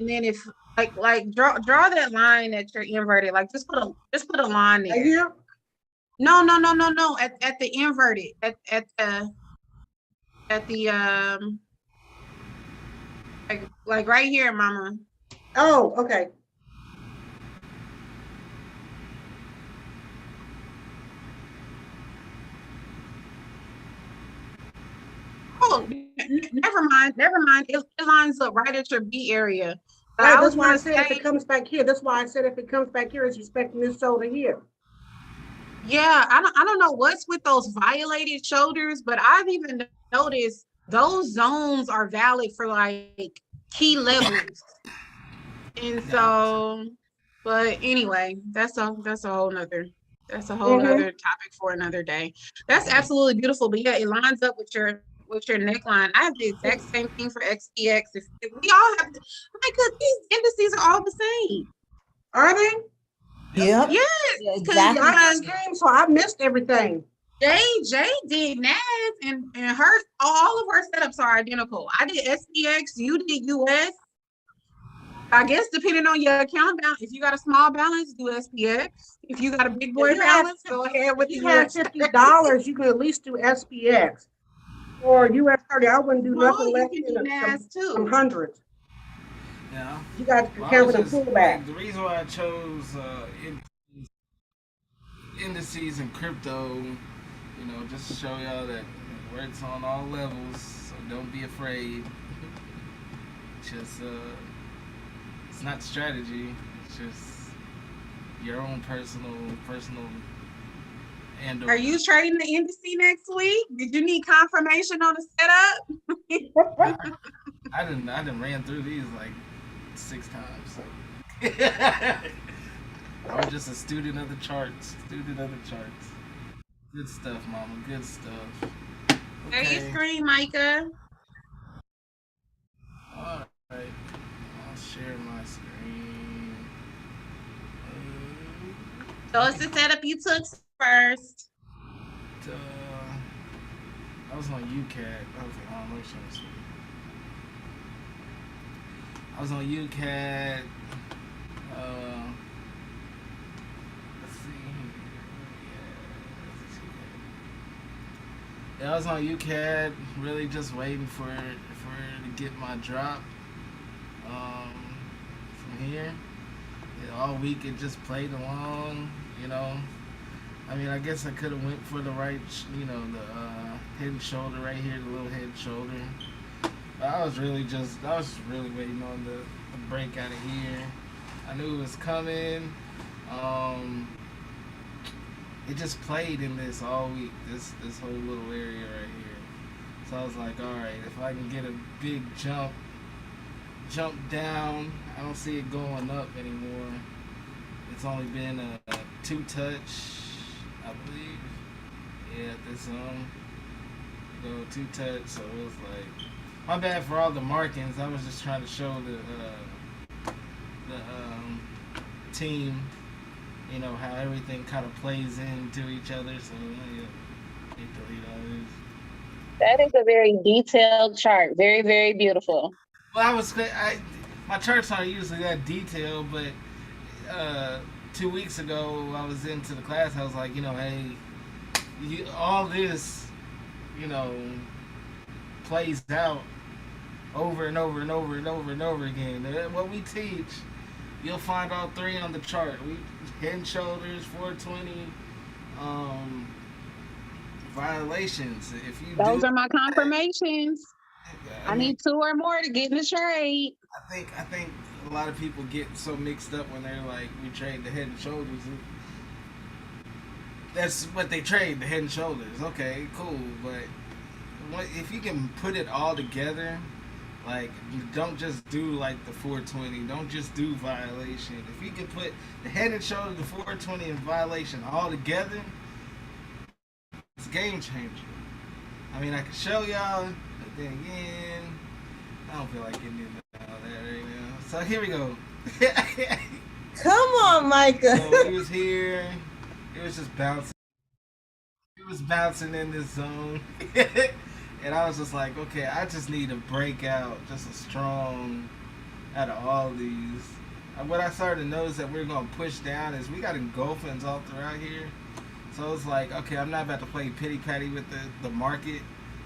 then if like draw that line that you're inverted, like just put a line Right there. here. No, at the inverted at the like right here, mama. Oh, okay. Oh, never mind. It lines up right at your B area. But Right. I That's was why I gonna said if say, it comes back here. That's why I said if it comes back here, it's respecting this shoulder here. yeah, I don't know what's with those violated shoulders, but I've even noticed those zones are valid for like key levels. And so, but anyway, that's a whole nother Mhm. topic for another day. That's absolutely beautiful. But yeah, it lines up with your neckline. I have the exact same thing for XPX. If we all have my God, these indices are all the same. Are they? Yep. Yes, Yeah, because I exactly. just came, so I missed everything. Jay did NAS and her all of her setups are identical. I did SPX, you did US. I guess depending on your account balance, if you got a small balance, do SPX. If you got a big boy If you have- balance, go ahead with the If you have US. $50, you can at least do SPX or US 30. I wouldn't do No, nothing you less can do than NAS some too. hundreds. Yeah. You got to Well, I count was the just pullback. like the reason why I chose indices and crypto, you know, just to show y'all that it works on all levels. So don't be afraid. Just it's not strategy. It's just your own personal and. Are you trading the indice next week? Did you need confirmation on the setup? I didn't ran through these like 6 times. So. I'm just a student of the charts. Good stuff, mama. Good stuff. Share your screen, Micah. All right. I'll share my screen. So it's the setup you took first. I was on UCAT. Okay, hold on, let me show this. I was on UCAT. Let's see. Yeah, I was on UCAT, really just waiting for to get my drop. From here, all week it just played along. You know, I mean, I guess I could have went for the right, the head and shoulder right here, the little head and shoulder. But I was really waiting on the break out of here. I knew it was coming. It just played in this all week, this whole little area right here. So I was like, all right, if I can get a big jump down, I don't see it going up anymore. It's only been a 2-touch, I believe. Yeah, this go 2-touch. So it was like, my bad for all the markings. I was just trying to show the team, you know, how everything kind of plays into each other. So yeah, delete all this. That is a very detailed chart. Very, very beautiful. Well, my charts aren't usually that detailed, but 2 weeks ago I was into the class. I was like, you know, hey, all this, you know, plays out over and over and over and over and over again. What we teach, you'll find all 3 on the chart. Head and shoulders, 420, violations. If you Those are my confirmations. I mean, need 2 or more to get in the trade. I think a lot of people get so mixed up when they're like, we trade the head and shoulders. That's what they trade, the head and shoulders. Okay, cool, but if you can put it all together, like, don't just do like the 420, don't just do violation. If you can put the head and shoulders, the 420 and violation all together, game changer. I mean, I can show y'all, but then again, I don't feel like getting into all that right now. So here we go. Come on, Micah. So he was here. It was just bouncing. It was bouncing in this zone. And I was just like, okay, I just need to break out just a strong out of all these. And what I started to notice that we're going to push down is we got engulfings all throughout here. So it's like, okay, I'm not about to play pity patty with the market.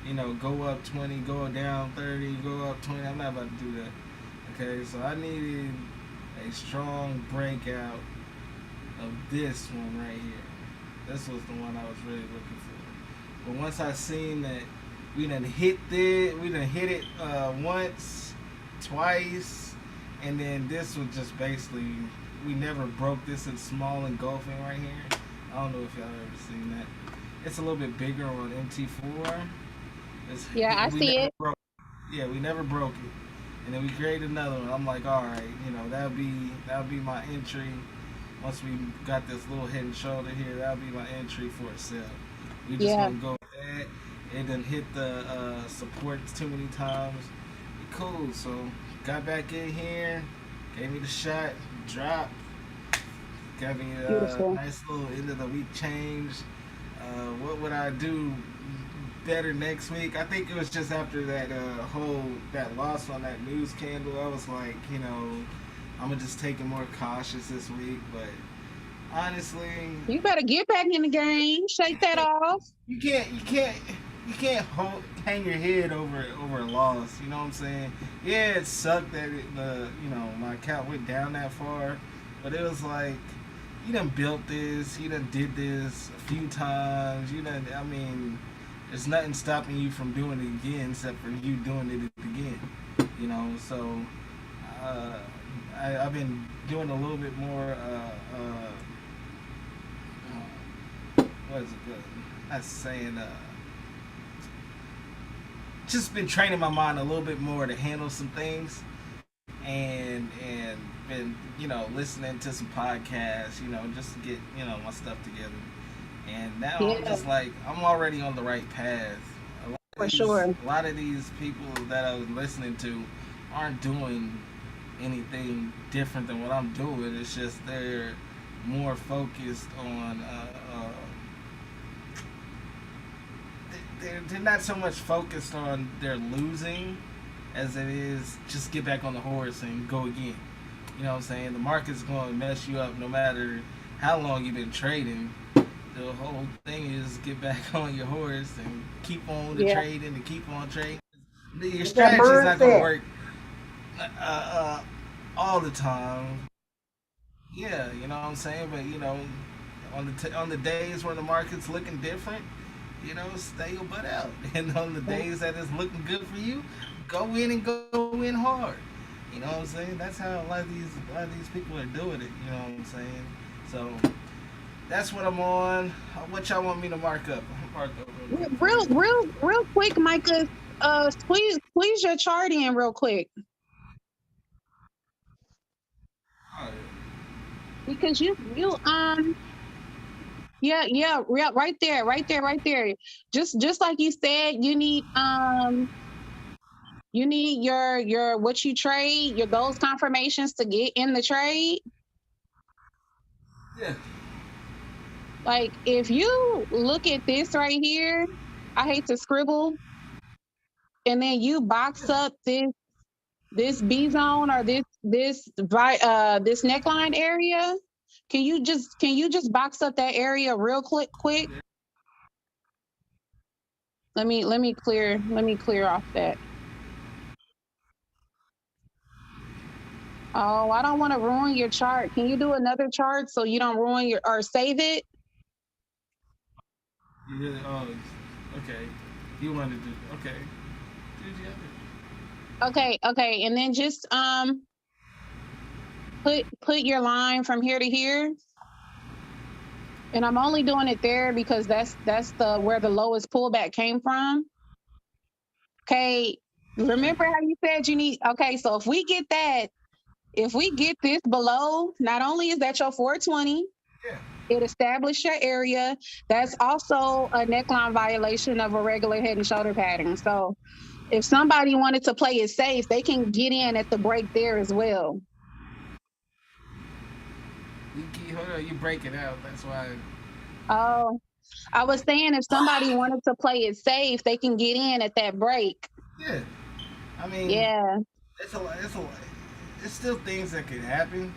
You know, go up 20, go down 30, go up 20. I'm not about to do that. Okay, so I needed a strong breakout of this one right here. This was the one I was really looking for. But once I seen that we done hit it once, twice, and then this was just basically, we never broke this in small engulfing right here. I don't know if y'all ever seen that. It's a little bit bigger on MT4. Yeah, I see it. Yeah, we never broke it. And then we created another one. I'm like, all right, you know, that'll be my entry. Once we got this little head and shoulder here, that'll be my entry for a sell. We just gonna go with that. It didn't hit the supports too many times. Cool. So got back in here, gave me the shot, drop. Got me a nice little end of the week change. What would I do better next week? I think it was just after that that loss on that news candle. I was like, you know, I'm gonna just take it more cautious this week. But honestly, You better get back in the game. Shake that off. you can't hang your head over a loss. You know what I'm saying? Yeah, it sucked that my account went down that far, but it was like, you done built this, you done did this a few times, I mean, there's nothing stopping you from doing it again except for you doing it again, you know, so I've been doing a little bit more, what is it good? I'm saying, just been training my mind a little bit more to handle some things, and been, you know, listening to some podcasts, you know, just to get, you know, my stuff together. And now I'm just like, I'm already on the right path. A lot of these people that I was listening to aren't doing anything different than what I'm doing. It's just they're more focused on they're not so much focused on their losing as it is just get back on the horse and go again. You know what I'm saying? The market's going to mess you up no matter how long you've been trading. The whole thing is get back on your horse and keep on the trading and keep on trading. Your strategy's not going to work all the time. Yeah, you know what I'm saying? But, you know, on the days where the market's looking different, you know, stay your butt out. And on the days that it's looking good for you, go in and go in hard. You know what I'm saying? That's how a lot of these people are doing it. You know what I'm saying? So that's what I'm on. What y'all want me to mark up? Real quick, Micah. Squeeze your chart in real quick. Oh, Because you yeah, right there. Just like you said, you need your what you trade, your goals confirmations to get in the trade. yeah. Like if you look at this right here, I hate to scribble, and then you box up this B zone or this neckline area. Can you just box up that area real quick? Let me clear off that. Oh, I don't want to ruin your chart. Can you do another chart so you don't ruin or save it? You really? Oh, okay. You wanted to? Okay. Okay, and then just put your line from here to here. And I'm only doing it there because that's where the lowest pullback came from. Okay, remember how you said you need, okay, so if we get this below, not only is that your 420, It established your area. That's also a neckline violation of a regular head and shoulder pattern. So if somebody wanted to play it safe, they can get in at the break there as well. Hold on, you break it out. That's why. Oh, I was saying if somebody wanted to play it safe, they can get in at that break. Yeah. I mean, Yeah. it's still things that could happen.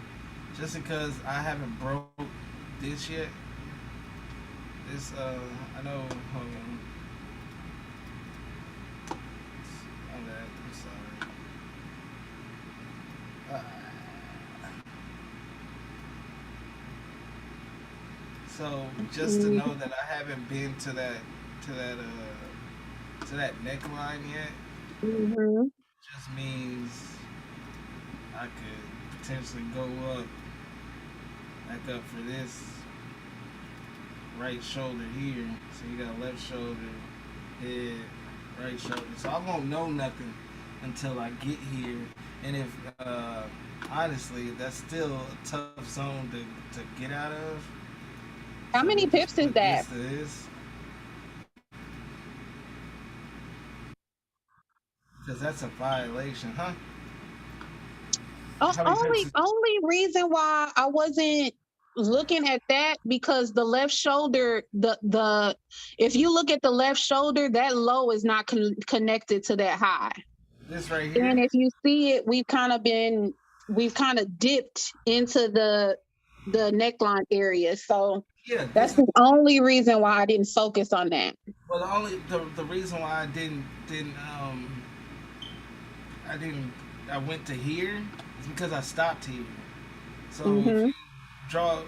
Just because I haven't broke this yet. This, I know, hold on. I'm sorry. So just to know that I haven't been to that neckline yet, Mm-hmm. just means I could potentially go back up for this right shoulder here. So you got left shoulder, head, right shoulder. So I won't know nothing until I get here. And if honestly, that's still a tough zone to get out of. How many pips is that? Because that's a violation, huh? Only reason why I wasn't looking at that because the left shoulder, the if you look at the left shoulder, that low is not connected to that high. This right here. And if you see it, we've kind of dipped into the neckline area. So yeah, that's the only reason why I didn't focus on that. Well, the reason why I went to here is because I stopped here. So if you draw,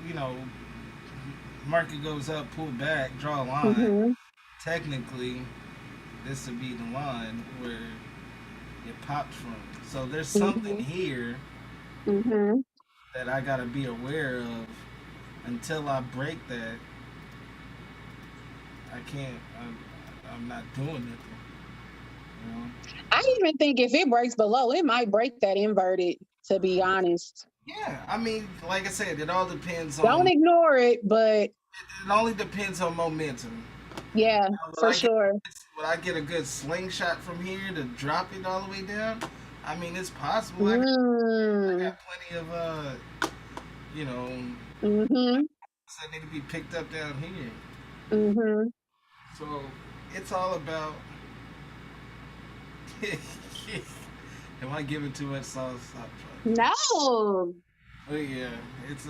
market goes up, pull back, draw a line. Technically, this would be the line where it popped from. So there's something here that I gotta be aware of. Until I break that, I can't. I'm not doing it. I even think if it breaks below, it might break that inverted. To be honest. Yeah, I mean, like I said, it all depends on. Don't ignore it, but it only depends on momentum. Yeah, for sure. Would I get a good slingshot from here to drop it all the way down? I mean, it's possible. I got plenty of that need to be picked up down here. So it's all about. Am I giving too much sauce? No. But yeah, it's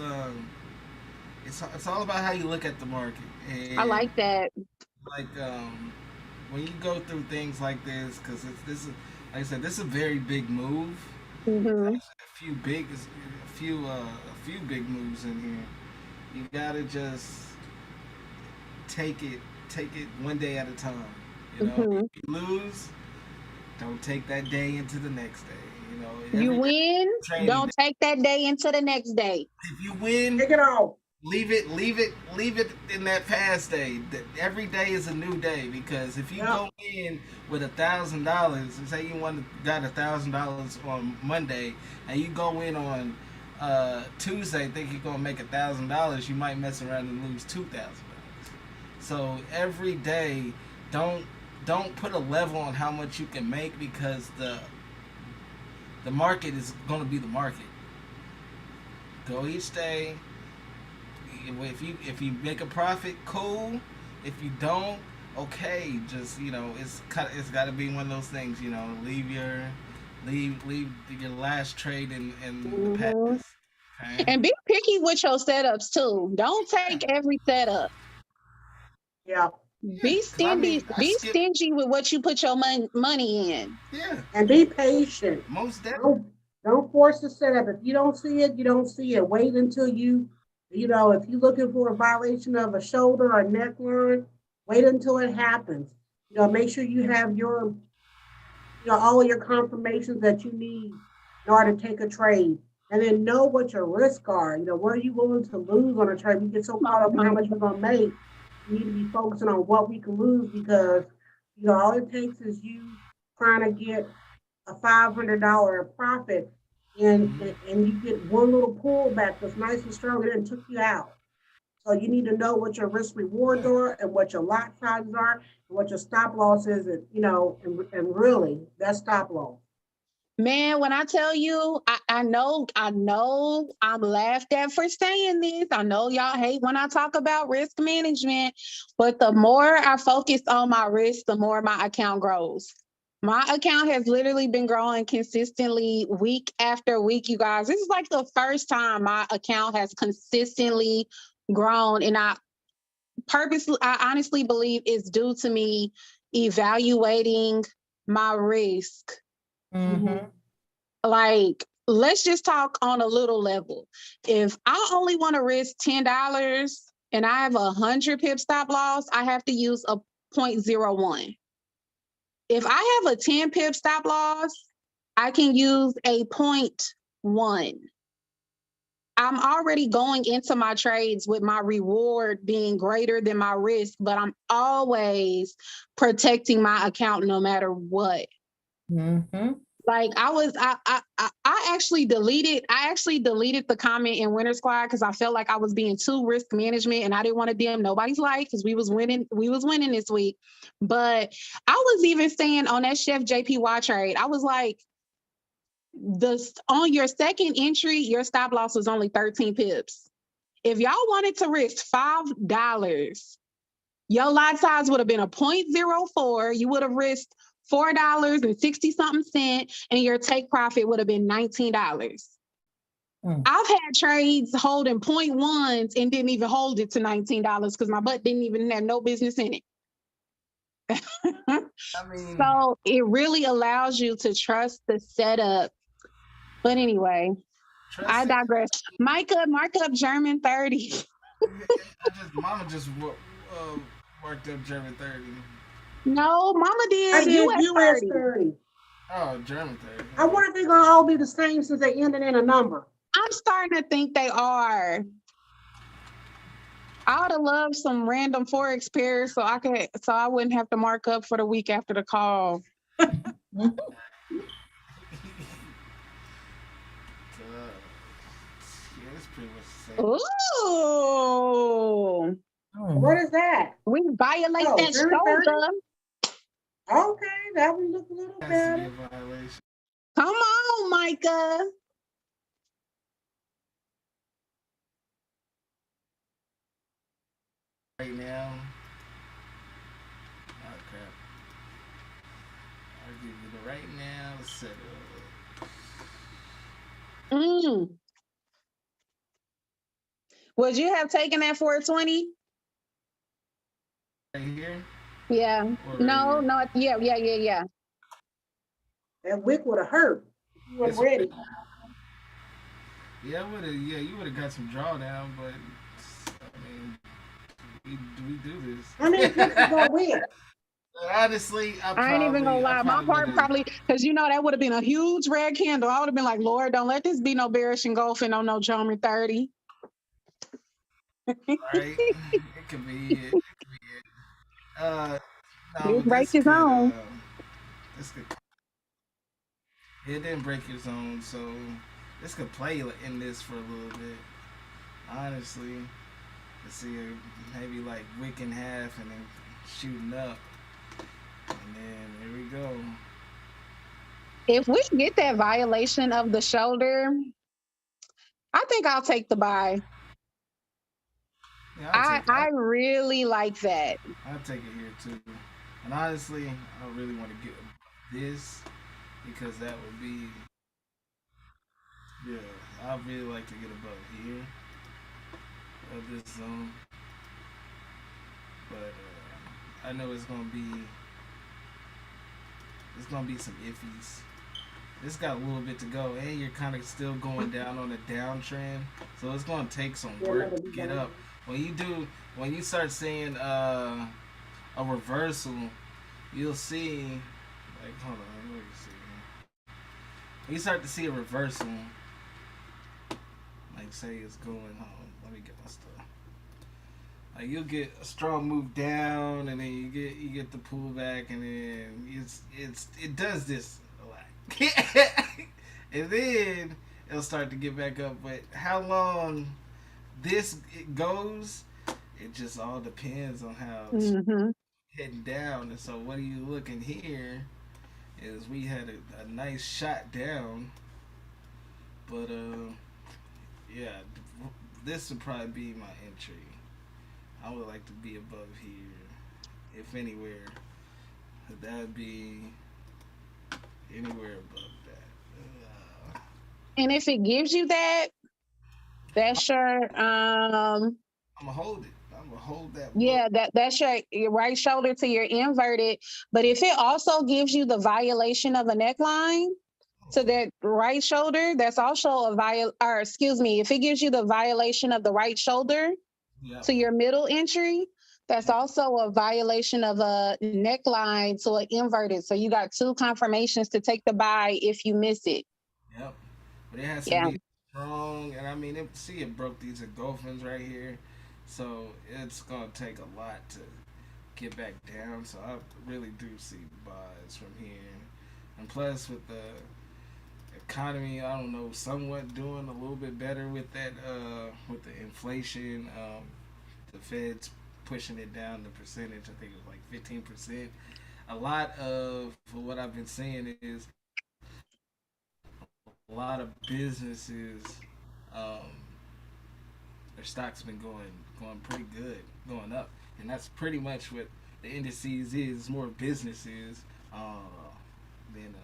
all about how you look at the market. And I like that. Like when you go through things like this, because this is like I said, this is a very big move. A few big moves in here. You gotta just take it one day at a time. If you lose, don't take that day into the next day. You win, don't take that day into the next day. If you win, take it off. Leave it in that past day. Every day is a new day, because if you go in with $1,000 and say you got $1,000 on Monday, and you go in on Tuesday think you're gonna make $1,000, you might mess around and lose $2,000. So every day, don't put a level on how much you can make, because the market is gonna be the market. Go each day. If you make a profit, cool. If you don't, okay. Just it's got to be one of those things. Leave your last trade in the past. Okay? And be picky with your setups too. Don't take every setup. Yeah. Be stingy. Be stingy with what you put your money in. Yeah. And be patient. Most definitely. Don't force the setup. If you don't see it, you don't see it. Wait until if you're looking for a violation of a shoulder or neckline, wait until it happens. Make sure you have your, all of your confirmations that you need in order to take a trade. And then know what your risks are. What are you willing to lose on a trade? We get so caught up in how much we're going to make. We need to be focusing on what we can lose, because, all it takes is you trying to get a $500 profit, and you get one little pullback that's nice and strong, and it took you out. So you need to know what your risk rewards are and what your lot sizes are and what your stop loss is, and and really that stop loss. Man, when I tell you, I know I'm laughed at for saying this. I know y'all hate when I talk about risk management, but the more I focus on my risk, the more my account grows. My account has literally been growing consistently week after week, you guys. This is like the first time my account has consistently grown. And I honestly believe it's due to me evaluating my risk. Mhm. Like, let's just talk on a little level. If I only want to risk $10 and I have 100 pip stop loss, I have to use a 0.01. If I have a 10 pip stop loss, I can use a 0.1. I'm already going into my trades with my reward being greater than my risk, but I'm always protecting my account no matter what. Mhm. Like I actually deleted the comment in Winter Squad because I felt like I was being too risk management and I didn't want to dim nobody's life because we was winning this week. But I was even saying on that Chef JPY trade, I was like, on your second entry, your stop loss was only 13 pips. If y'all wanted to risk $5, your lot size would have been a 0.04. You would have risked $4.60 something, and your take profit would have been $19. I've had trades holding 0.1s and didn't even hold it to $19 because my butt didn't even have no business in it. I mean, So it really allows you to trust the setup. But anyway, I digress. Micah, mark up German 30. Mama just marked up German 30. No, Mama did. I did US US 30. 30. Oh, German 30. I wonder if they're gonna all be the same since they ended in a number. I'm starting to think they are. I would have loved some random Forex pairs so I wouldn't have to mark up for the week after the call. Yeah, it's pretty much the same. Ooh. What is that? We violate Oh, that German 30? shoulder. Okay, that one look a little Has to be better. a violation. Come on, Micah. Right now. Oh crap. I'll give you the right now setup. Would you have taken that for a 20? Right here? Yeah. Or right No, here? yeah. That wick would have hurt. You weren't It's- ready. Yeah, you would have got some drawdown, but I mean, we do this. How many pips is that wick? Honestly, I ain't even gonna lie. My part probably, because that would have been a huge red candle. I would have been like, Lord, don't let this be no bearish engulfing on no German 30. Right? It could be it. No, His but break this his could own. this could it didn't break his own, so this could play in this for a little bit. Honestly, to see maybe like wick in half and then shooting up, and then here we go. If we get that violation of the shoulder, I think I'll take the buy. Yeah, I really like that. I'll take it here too. And honestly, I really want to get this because that would be, yeah, I'd really like to get above here of this zone. But I know it's gonna be some iffies. This got a little bit to go, and you're kind of still going down on a downtrend, so it's gonna take some work to get up. When you start seeing a reversal, you'll see. Like, hold on, let me see. When you start to see a reversal, like say it's going home. Let me get my stuff. Like you'll get a strong move down, and then you get the pullback, and then it does this a lot, and then it'll start to get back up. But how long this goes it just all depends on how it's Mm-hmm. heading down. And so what are you looking here is we had a nice shot down, but yeah, this would probably be my entry. I would like to be above here, if anywhere. That would be anywhere above that. And if it gives you that, that's your I'm gonna hold it. I'm gonna hold that. yeah, that's your right shoulder to your inverted. But if it also gives you the violation of a neckline to that right shoulder, that's also or excuse me, if it gives you the violation of the right shoulder Yep. to your middle entry, that's also a violation of a neckline to an inverted. So you got two confirmations to take the buy if you miss it. Yep. But it has to Yeah. be strong, and I mean, it broke these engulfings right here, so it's gonna take a lot to get back down. So I really do see buys from here, and plus with the economy, I don't know, somewhat doing a little bit better with that, with the inflation, the Fed's pushing it down the percentage. I think it was like 15%. A lot of what I've been seeing is a lot of businesses, um, their stocks been going pretty good, going up, and that's pretty much what the indices is. More businesses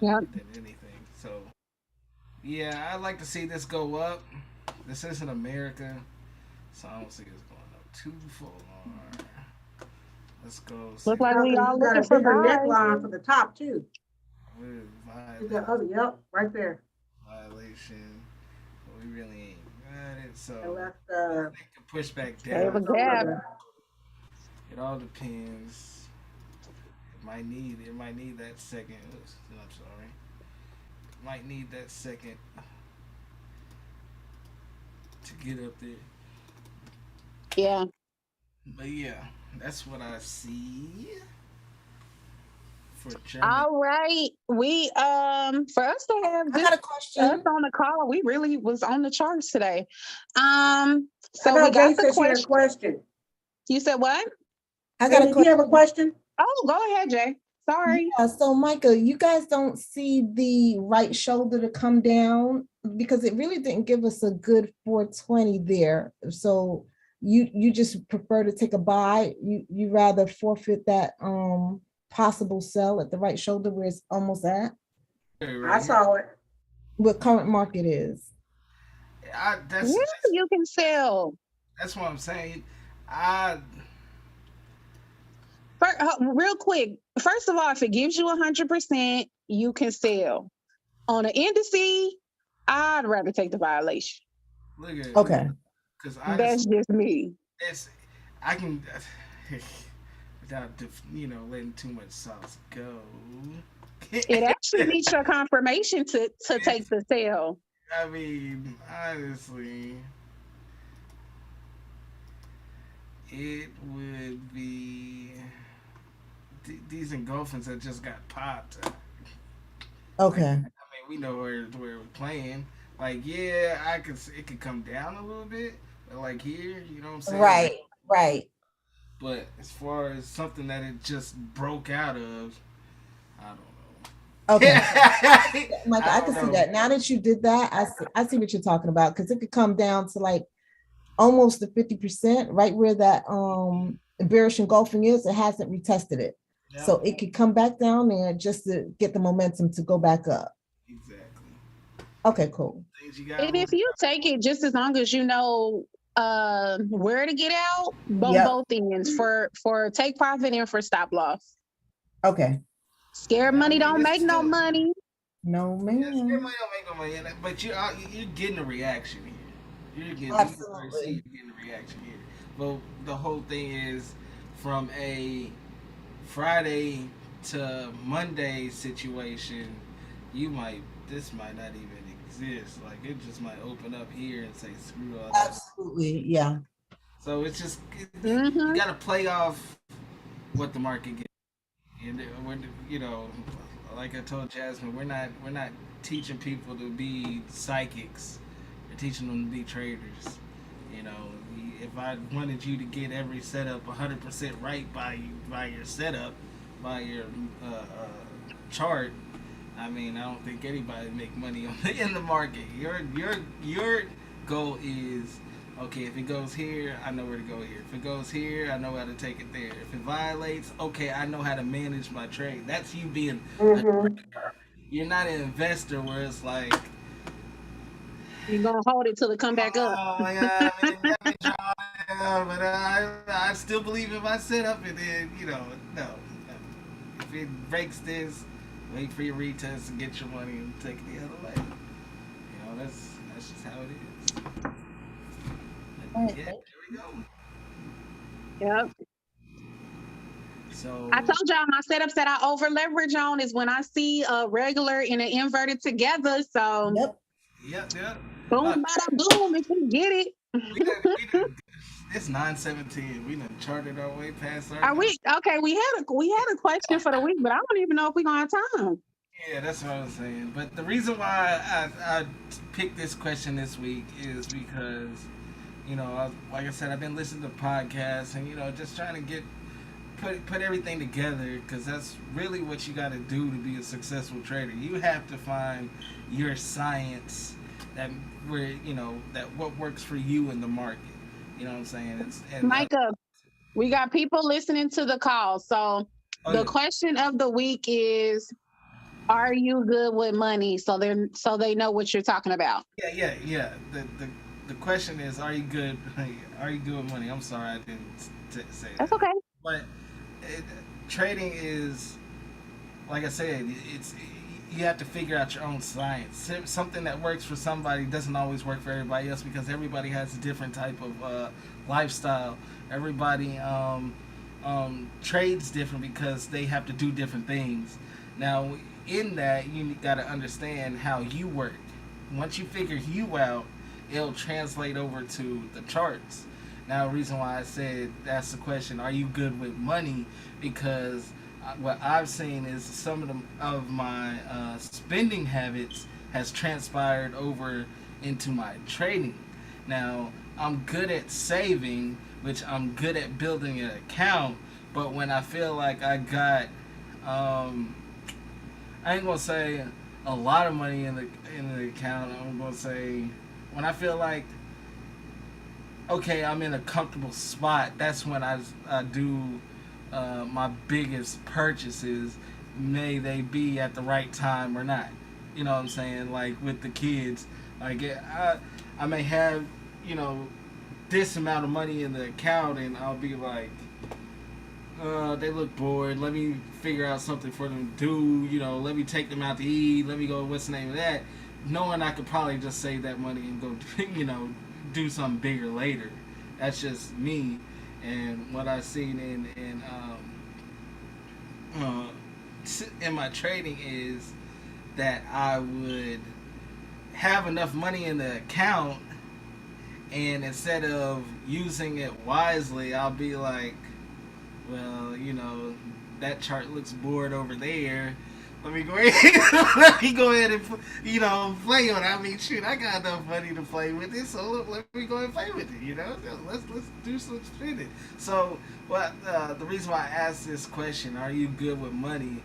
Yep. than anything. So yeah, I'd like to see this go up. This isn't America, so I don't see this going up too far. Let's go. Look like we You all got a looking for bigger buys. neckline for the top too. You got other, yep, right there. Violation. But we really ain't got it. I So left, they can push back Gave a down. gap. It all depends. It might need that second. Oops, I'm sorry. Might need that second to get up there. Yeah. But yeah, that's what I see for Germany. All right. We for us to have I this got a us question. on the call, we really was on the charts today. So I we know Jay got the said she had a question. question. You said what? I got a Amy, do you have a question. question? Oh, go ahead, Jay. Sorry. Yeah, so Micah, you guys don't see the right shoulder to come down because it really didn't give us a good 420 there. So you just prefer to take a buy. You rather forfeit that possible sell at the right shoulder where it's almost at I saw it. what current market is. That's Yeah, you can sell. that's what I'm saying. Real quick. First of all, if it gives you 100%, you can sell. On an indice, I'd rather take the violation. Look at it. Okay. Because That's just me. I can without letting too much sauce go. It actually needs your confirmation to take the sale. I mean, honestly, it would be these engulfings that just got popped. Okay. I mean, we know where we're playing. Like, yeah, it could come down a little bit, but like here, you know what I'm saying? Right. But as far as something that it just broke out of, I don't know. Okay. Mike, I can don't see know. that. Now that you did that, I see what you're talking about because it could come down to like almost the 50%, right where that bearish engulfing is. It hasn't retested it. Yeah, So it could come back down there just to get the momentum to go back up. exactly. Okay, cool. Things you got. And if you take it, just as long as you know where to get out, Yep. both ends for take profit and for stop loss. Okay. Scared money I mean, don't it's make no still- money. No, Yeah, your man. money don't make no money, but you're getting a reaction here. You're getting Absolutely. you're getting a reaction here. But the whole thing is from a Friday to Monday situation, this might not even exist. Like it just might open up here and say screw all that. Absolutely. Yeah. So it's just Mhm. you got to play off what the market gets. And like I told Jasmine, we're not teaching people to be psychics. We're teaching them to be traders. if I wanted you to get every setup 100% right by your setup, by your chart, I mean, I don't think anybody make money on in the market. Your goal is, okay, if it goes here, I know where to go here. If it goes here, I know how to take it there. If it violates, okay, I know how to manage my trade. That's you being a Mhm. trader. You're not an investor where it's like, You're gonna hold it till it come back up. oh yeah, I mean, yeah, but I still believe in my setup, and then no. If it breaks this, wait for your retest and get your money and take it the other way. That's just how it is. But yeah, there we go. Yep. So I told y'all my setups that I over leverage on is when I see a regular and an inverted together. So Yep. yep. boom, bada boom, if you get it. We done, it's 9:17. We done charted our way past our. Are we okay? We had a question for the week, but I don't even know if we're gonna have time. Yeah, that's what I was saying. But the reason why I picked this question this week is because, like I said, I've been listening to podcasts and just trying to put everything together, because that's really what you got to do to be a successful trader. You have to find your science that what works for you in the market. You know what I'm saying? Micah, we got people listening to the call. So the question of the week is, are you good with money? So they know what you're talking about. Yeah. The question is, are you good? Are you good with money? I'm sorry, I didn't say that. That's okay. But trading is, like I said, you have to figure out your own science. Something that works for somebody doesn't always work for everybody else, because everybody has a different type of lifestyle. Everybody trades different because they have to do different things. Now, in that, you got to understand how you work. Once you figure you out, it'll translate over to the charts. Now, the reason why I said that's the question, are you good with money? Because what I've seen is some of my spending habits has transpired over into my trading. Now, I'm good at saving, which I'm good at building an account, but when I feel like I got, I ain't gonna say a lot of money in the account, I'm gonna say when I feel like, okay, I'm in a comfortable spot, that's when I do my biggest purchases, may they be at the right time or not. You know what I'm saying? Like with the kids, like I may have, this amount of money in the account, and I'll be like, they look bored, let me figure out something for them to do, let me take them out to eat, let me go, what's the name of that? Knowing I could probably just save that money and go, do something bigger later. That's just me. And what I've seen in my trading is that I would have enough money in the account, and instead of using it wisely, I'll be like, well, that chart looks bored over there. Let me go ahead and play on it. I mean, shoot, I got enough money to play with it, so let me go ahead and play with it. Let's do some spending. So, the reason why I asked this question, are you good with money?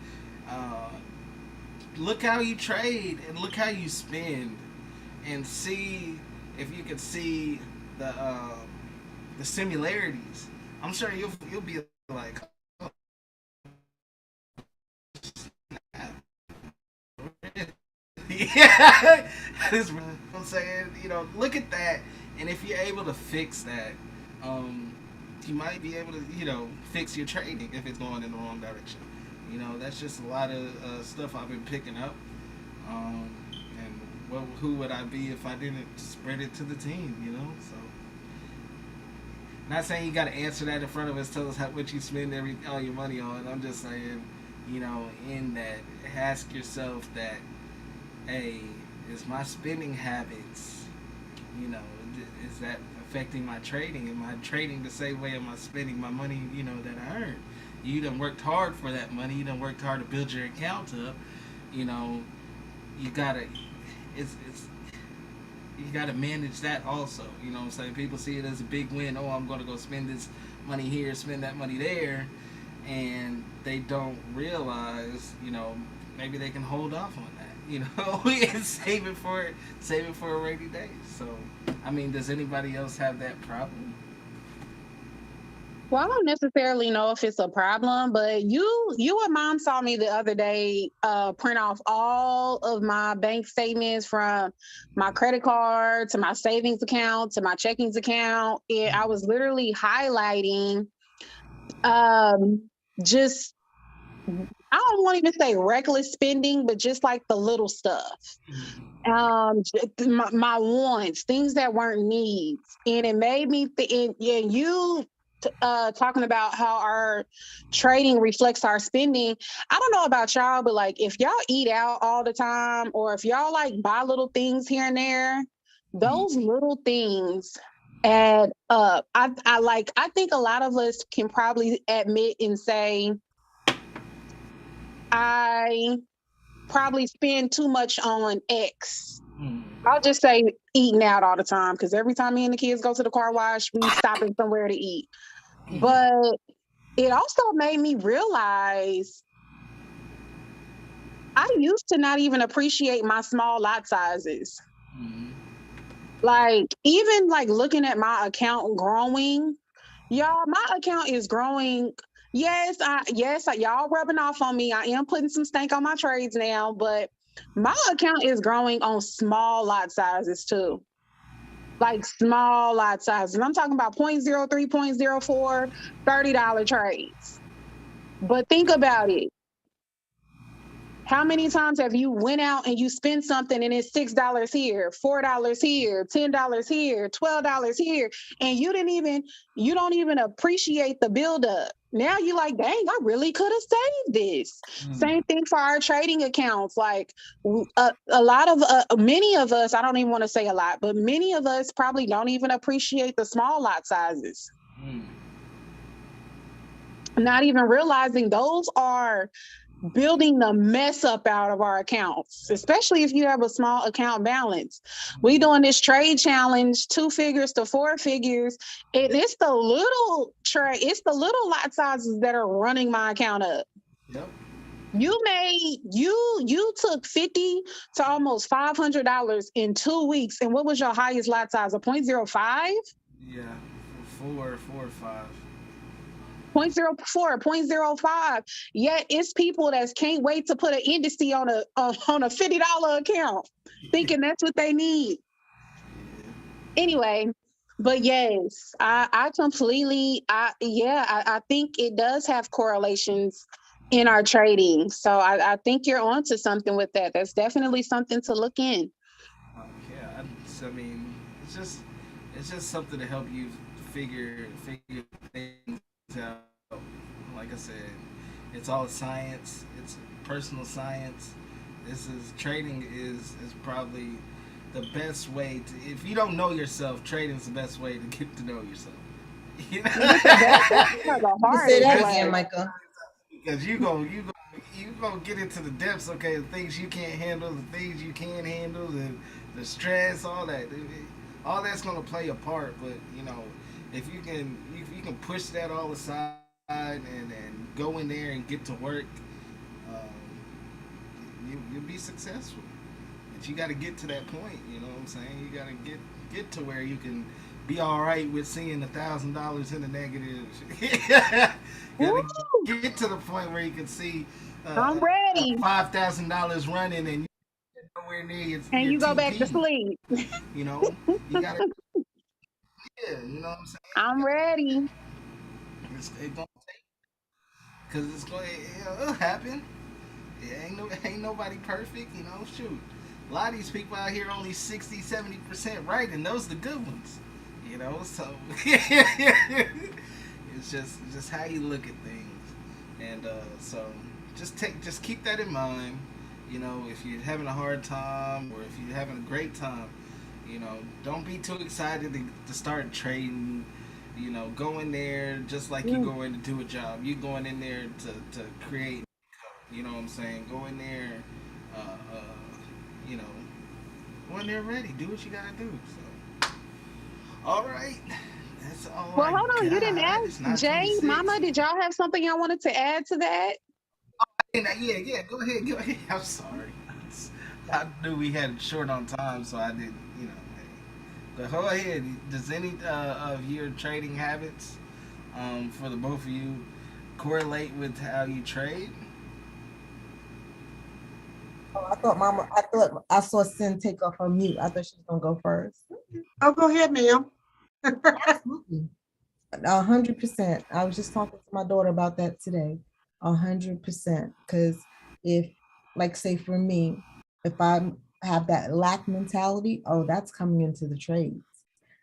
Look how you trade and look how you spend, and see if you can see the similarities. I'm sure you'll be like, yeah, I'm saying, look at that, and if you're able to fix that, you might be able to, fix your trading if it's going in the wrong direction. That's just a lot of stuff I've been picking up, and who would I be if I didn't spread it to the team, So, not saying you got to answer that in front of us, tell us what you spend all your money on. I'm just saying, in that, ask yourself that, hey, is my spending habits, is that affecting my trading? Am I trading the same way am I spending my money, that I earn? You done worked hard for that money. You done worked hard to build your account up. You gotta, you got to manage that also. You know what I'm saying? People see it as a big win. Oh, I'm going to go spend this money here, spend that money there, and they don't realize, you know, maybe they can hold off on that, you know, and save it for a rainy day. So, I mean, does anybody else have that problem? Well, I don't necessarily know if it's a problem, but you and mom saw me the other day print off all of my bank statements from my credit card to my savings account to my checkings account. And I was literally highlighting just I don't want to even say reckless spending, but just like the little stuff. My wants, things that weren't needs. And it made me think, yeah, you talking about how our trading reflects our spending. I don't know about y'all, but like if y'all eat out all the time or if y'all like buy little things here and there, those little things add up. I think a lot of us can probably admit and say, I probably spend too much on X. I'll just say eating out all the time because every time me and the kids go to the car wash, we stopping somewhere to eat. But it also made me realize I used to not even appreciate my small lot sizes. Like even like looking at my account growing, y'all, my account is growing. Yes, y'all rubbing off on me. I am putting some stank on my trades now, but my account is growing on small lot sizes too. Like small lot sizes. And I'm talking about 0.03, 0.04, $30 trades. But think about it. How many times have you went out and you spent something and it's $6 here, $4 here, $10 here, $12 here, and you don't even appreciate the buildup. Now you're like, dang, I really could have saved this. Same thing for our trading accounts. Like many of us, I don't even want to say a lot, but many of us probably don't even appreciate the small lot sizes. Not even realizing those are building the mess up out of our accounts, especially if you have a small account balance. We doing this trade challenge, 2 figures to 4 figures. And it's the little lot sizes that are running my account up. Yep. You took $50 to almost $500 in 2 weeks. And what was your highest lot size? A 0.05? Yeah, 4 or 5. 0.04, 0.05. Yet it's people that can't wait to put an indice on a $50 account, thinking that's what they need. Anyway, but yes, I completely, I think it does have correlations in our trading. So I think you're onto something with that. That's definitely something to look in. Yeah, I mean, it's just something to help you figure things out. Like I said, it's all science. It's personal science. Trading is probably the best way to. If you don't know yourself, trading is the best way to get to know yourself. You know? Say that again, Michael. Because you gonna get into the depths. Okay, the things you can't handle, the things you can handle, the stress, all that. All that's gonna play a part. But you know, if you can push that all aside and go in there and get to work, you'll be successful. But you got to get to that point. You know what I'm saying? You got to get to where you can be all right with seeing $1,000 in the negative. Get to the point where you can see I'm ready. $5,000 running and you're nowhere near your and you TP. go back to sleep. You know, you gotta. Yeah, you know what I'm saying. I'm ready. It's gonna take, cause it'll happen. Ain't nobody perfect, you know. Shoot, a lot of these people out here only 60-70% right, and those are the good ones, you know. So it's just how you look at things, and so just keep that in mind. You know, if you're having a hard time or if you're having a great time, you know, don't be too excited to start trading. You know, go in there just like you go in to do a job. You're going in there to create income. You know what I'm saying? Go in there, you know, when they're ready. Do what you gotta do. So, all right, that's all. Well, I hold on. You didn't got. It's ask Jay, 9:26. Mama. Did y'all have something y'all wanted to add to that? Yeah. Go ahead. I'm sorry. I knew we had short on time, so I didn't. But go ahead. Does any of your trading habits, for the both of you, correlate with how you trade? Oh, I thought I saw Sin take off her mute. I thought she was gonna go first. Oh, go ahead, ma'am. Absolutely. 100%. I was just talking to my daughter about that today. 100%. Because if, like, say for me, if I have that lack mentality, oh, that's coming into the trades.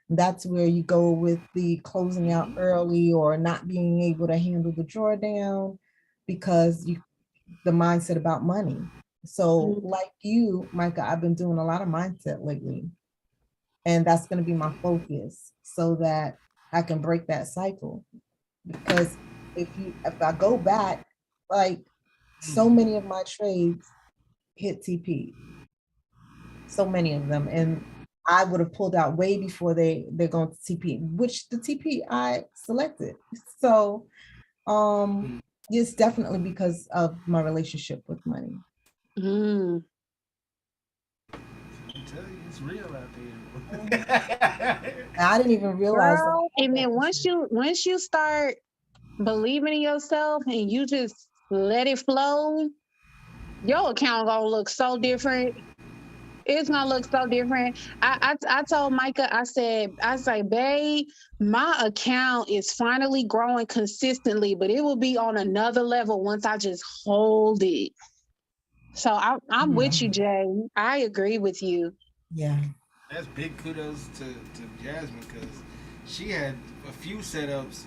That's where you go with the closing out early or not being able to handle the drawdown because the mindset about money. So, like you, Micah, I've been doing a lot of mindset lately. And that's going to be my focus so that I can break that cycle. Because if I go back, like so many of my trades hit TP, so many of them, and I would have pulled out way before they're going to TP, which the TP I selected. So it's definitely because of my relationship with money. Mm. I tell you, it's real out there. I didn't even realize Girl, that. and then once you start believing in yourself and you just let it flow, your account gonna look so different. It's gonna look so different. I told Micah, I said, babe, my account is finally growing consistently, but it will be on another level once I just hold it. So I'm with you, Jay. I agree with you. Yeah. That's big kudos to Jasmine because she had a few setups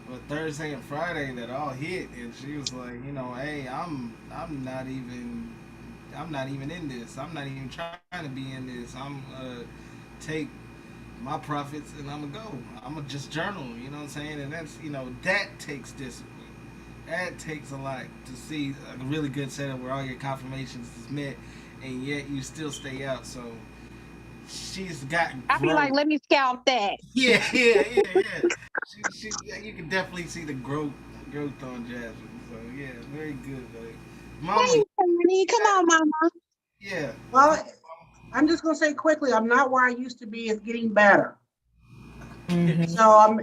for Thursday and Friday that all hit, and she was like, hey, I'm not even in this. I'm not even trying to be in this. I'm take my profits and I'm gonna go. I'm gonna just journal. You know what I'm saying? And that's that takes discipline. That takes a lot to see a really good setup where all your confirmations is met, and yet you still stay out. So she's got. I feel like, let me scalp that. Yeah. Yeah, you can definitely see the growth on Jasmine. So yeah, very good. Like, Mama, Hey, honey, come on, Mama. yeah. Well, I'm just gonna say quickly, I'm not where I used to be. It's getting better. Mhm. So I'm,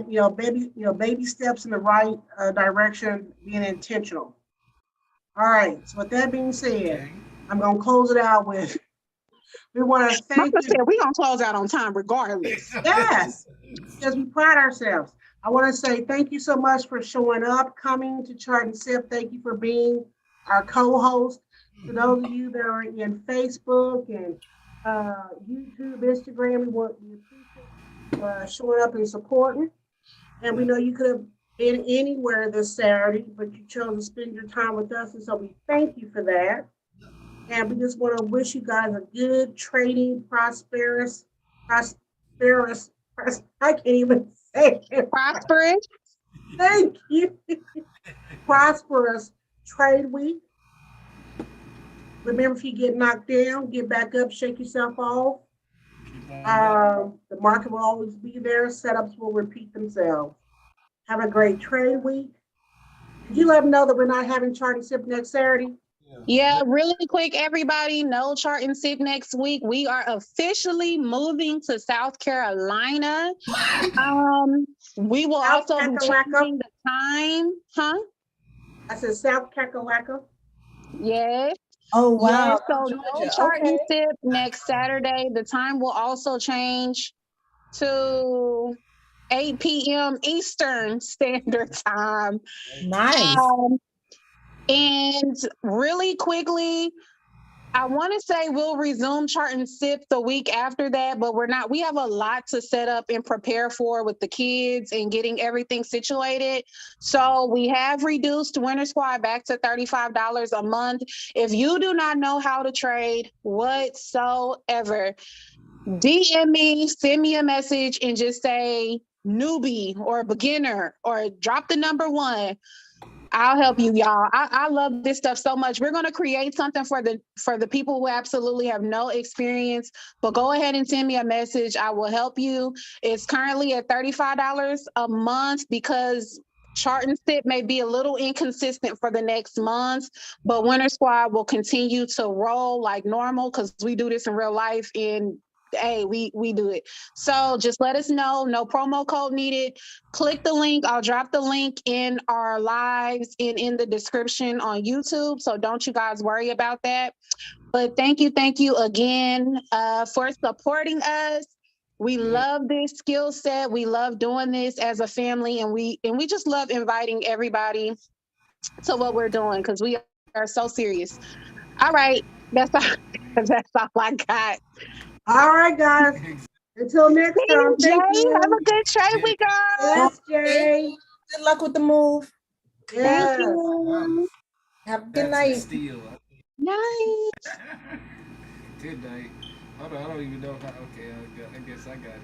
baby steps in the right direction, being intentional. All right. So with that being said, Okay. I'm gonna close it out with. We want to thank Mama you. said we're gonna close out on time regardless. Yes, because we pride ourselves. I want to say thank you so much for showing up, coming to Chart and Sip. Thank you for being our co-host. To those of you that are in Facebook and YouTube, Instagram, we appreciate showing up and supporting. And we know you could have been anywhere this Saturday, but you chose to spend your time with us, and so we thank you for that. And we just want to wish you guys a good trading, prosperous, I can't even say it. Prosperous. Thank you. Prosperous trade week. Remember, if you get knocked down, get back up, shake yourself off. The market will always be there. Setups will repeat themselves. Have a great trade week. Could you let them know that we're not having Chart and Sip next Saturday? Yeah, really quick, everybody. No Chart and Sip next week. We are officially moving to South Carolina. We will South also be Kakalaka. changing the time. Huh? I said South Kakalaka. Yes. Oh, wow. Yes. So no Georgia. Chart and Okay. Sip next Saturday. The time will also change to 8 p.m. Eastern Standard Time. Nice. And really quickly, I want to say we'll resume Chart and Sip the week after that, but we're not. We have a lot to set up and prepare for with the kids and getting everything situated. So we have reduced Winter Squad back to $35 a month. If you do not know how to trade whatsoever, DM me, send me a message, and just say newbie or beginner or drop the number 1. I'll help you, y'all. I love this stuff so much. We're gonna create something for the people who absolutely have no experience. But go ahead and send me a message. I will help you. It's currently at $35 a month because Chart and Sit may be a little inconsistent for the next month, but Winter Squad will continue to roll like normal because we do this in real life. And hey, we do it. So just let us know. No promo code needed. Click the link. I'll drop the link in our lives and in the description on YouTube. So don't you guys worry about that. But thank you again for supporting us. We love this skill set. We love doing this as a family, and we just love inviting everybody to what we're doing because we are so serious. All right, that's all. That's all I got. All right, guys. Until next See you, time. Jay. Thank you. Have a good trade week, girl. Yes, Jay. Good luck with the move. Yes. Thank you. Have a good That's a night. steal. Night. Good night. Hold on, I don't even know how. Okay, I guess I got it.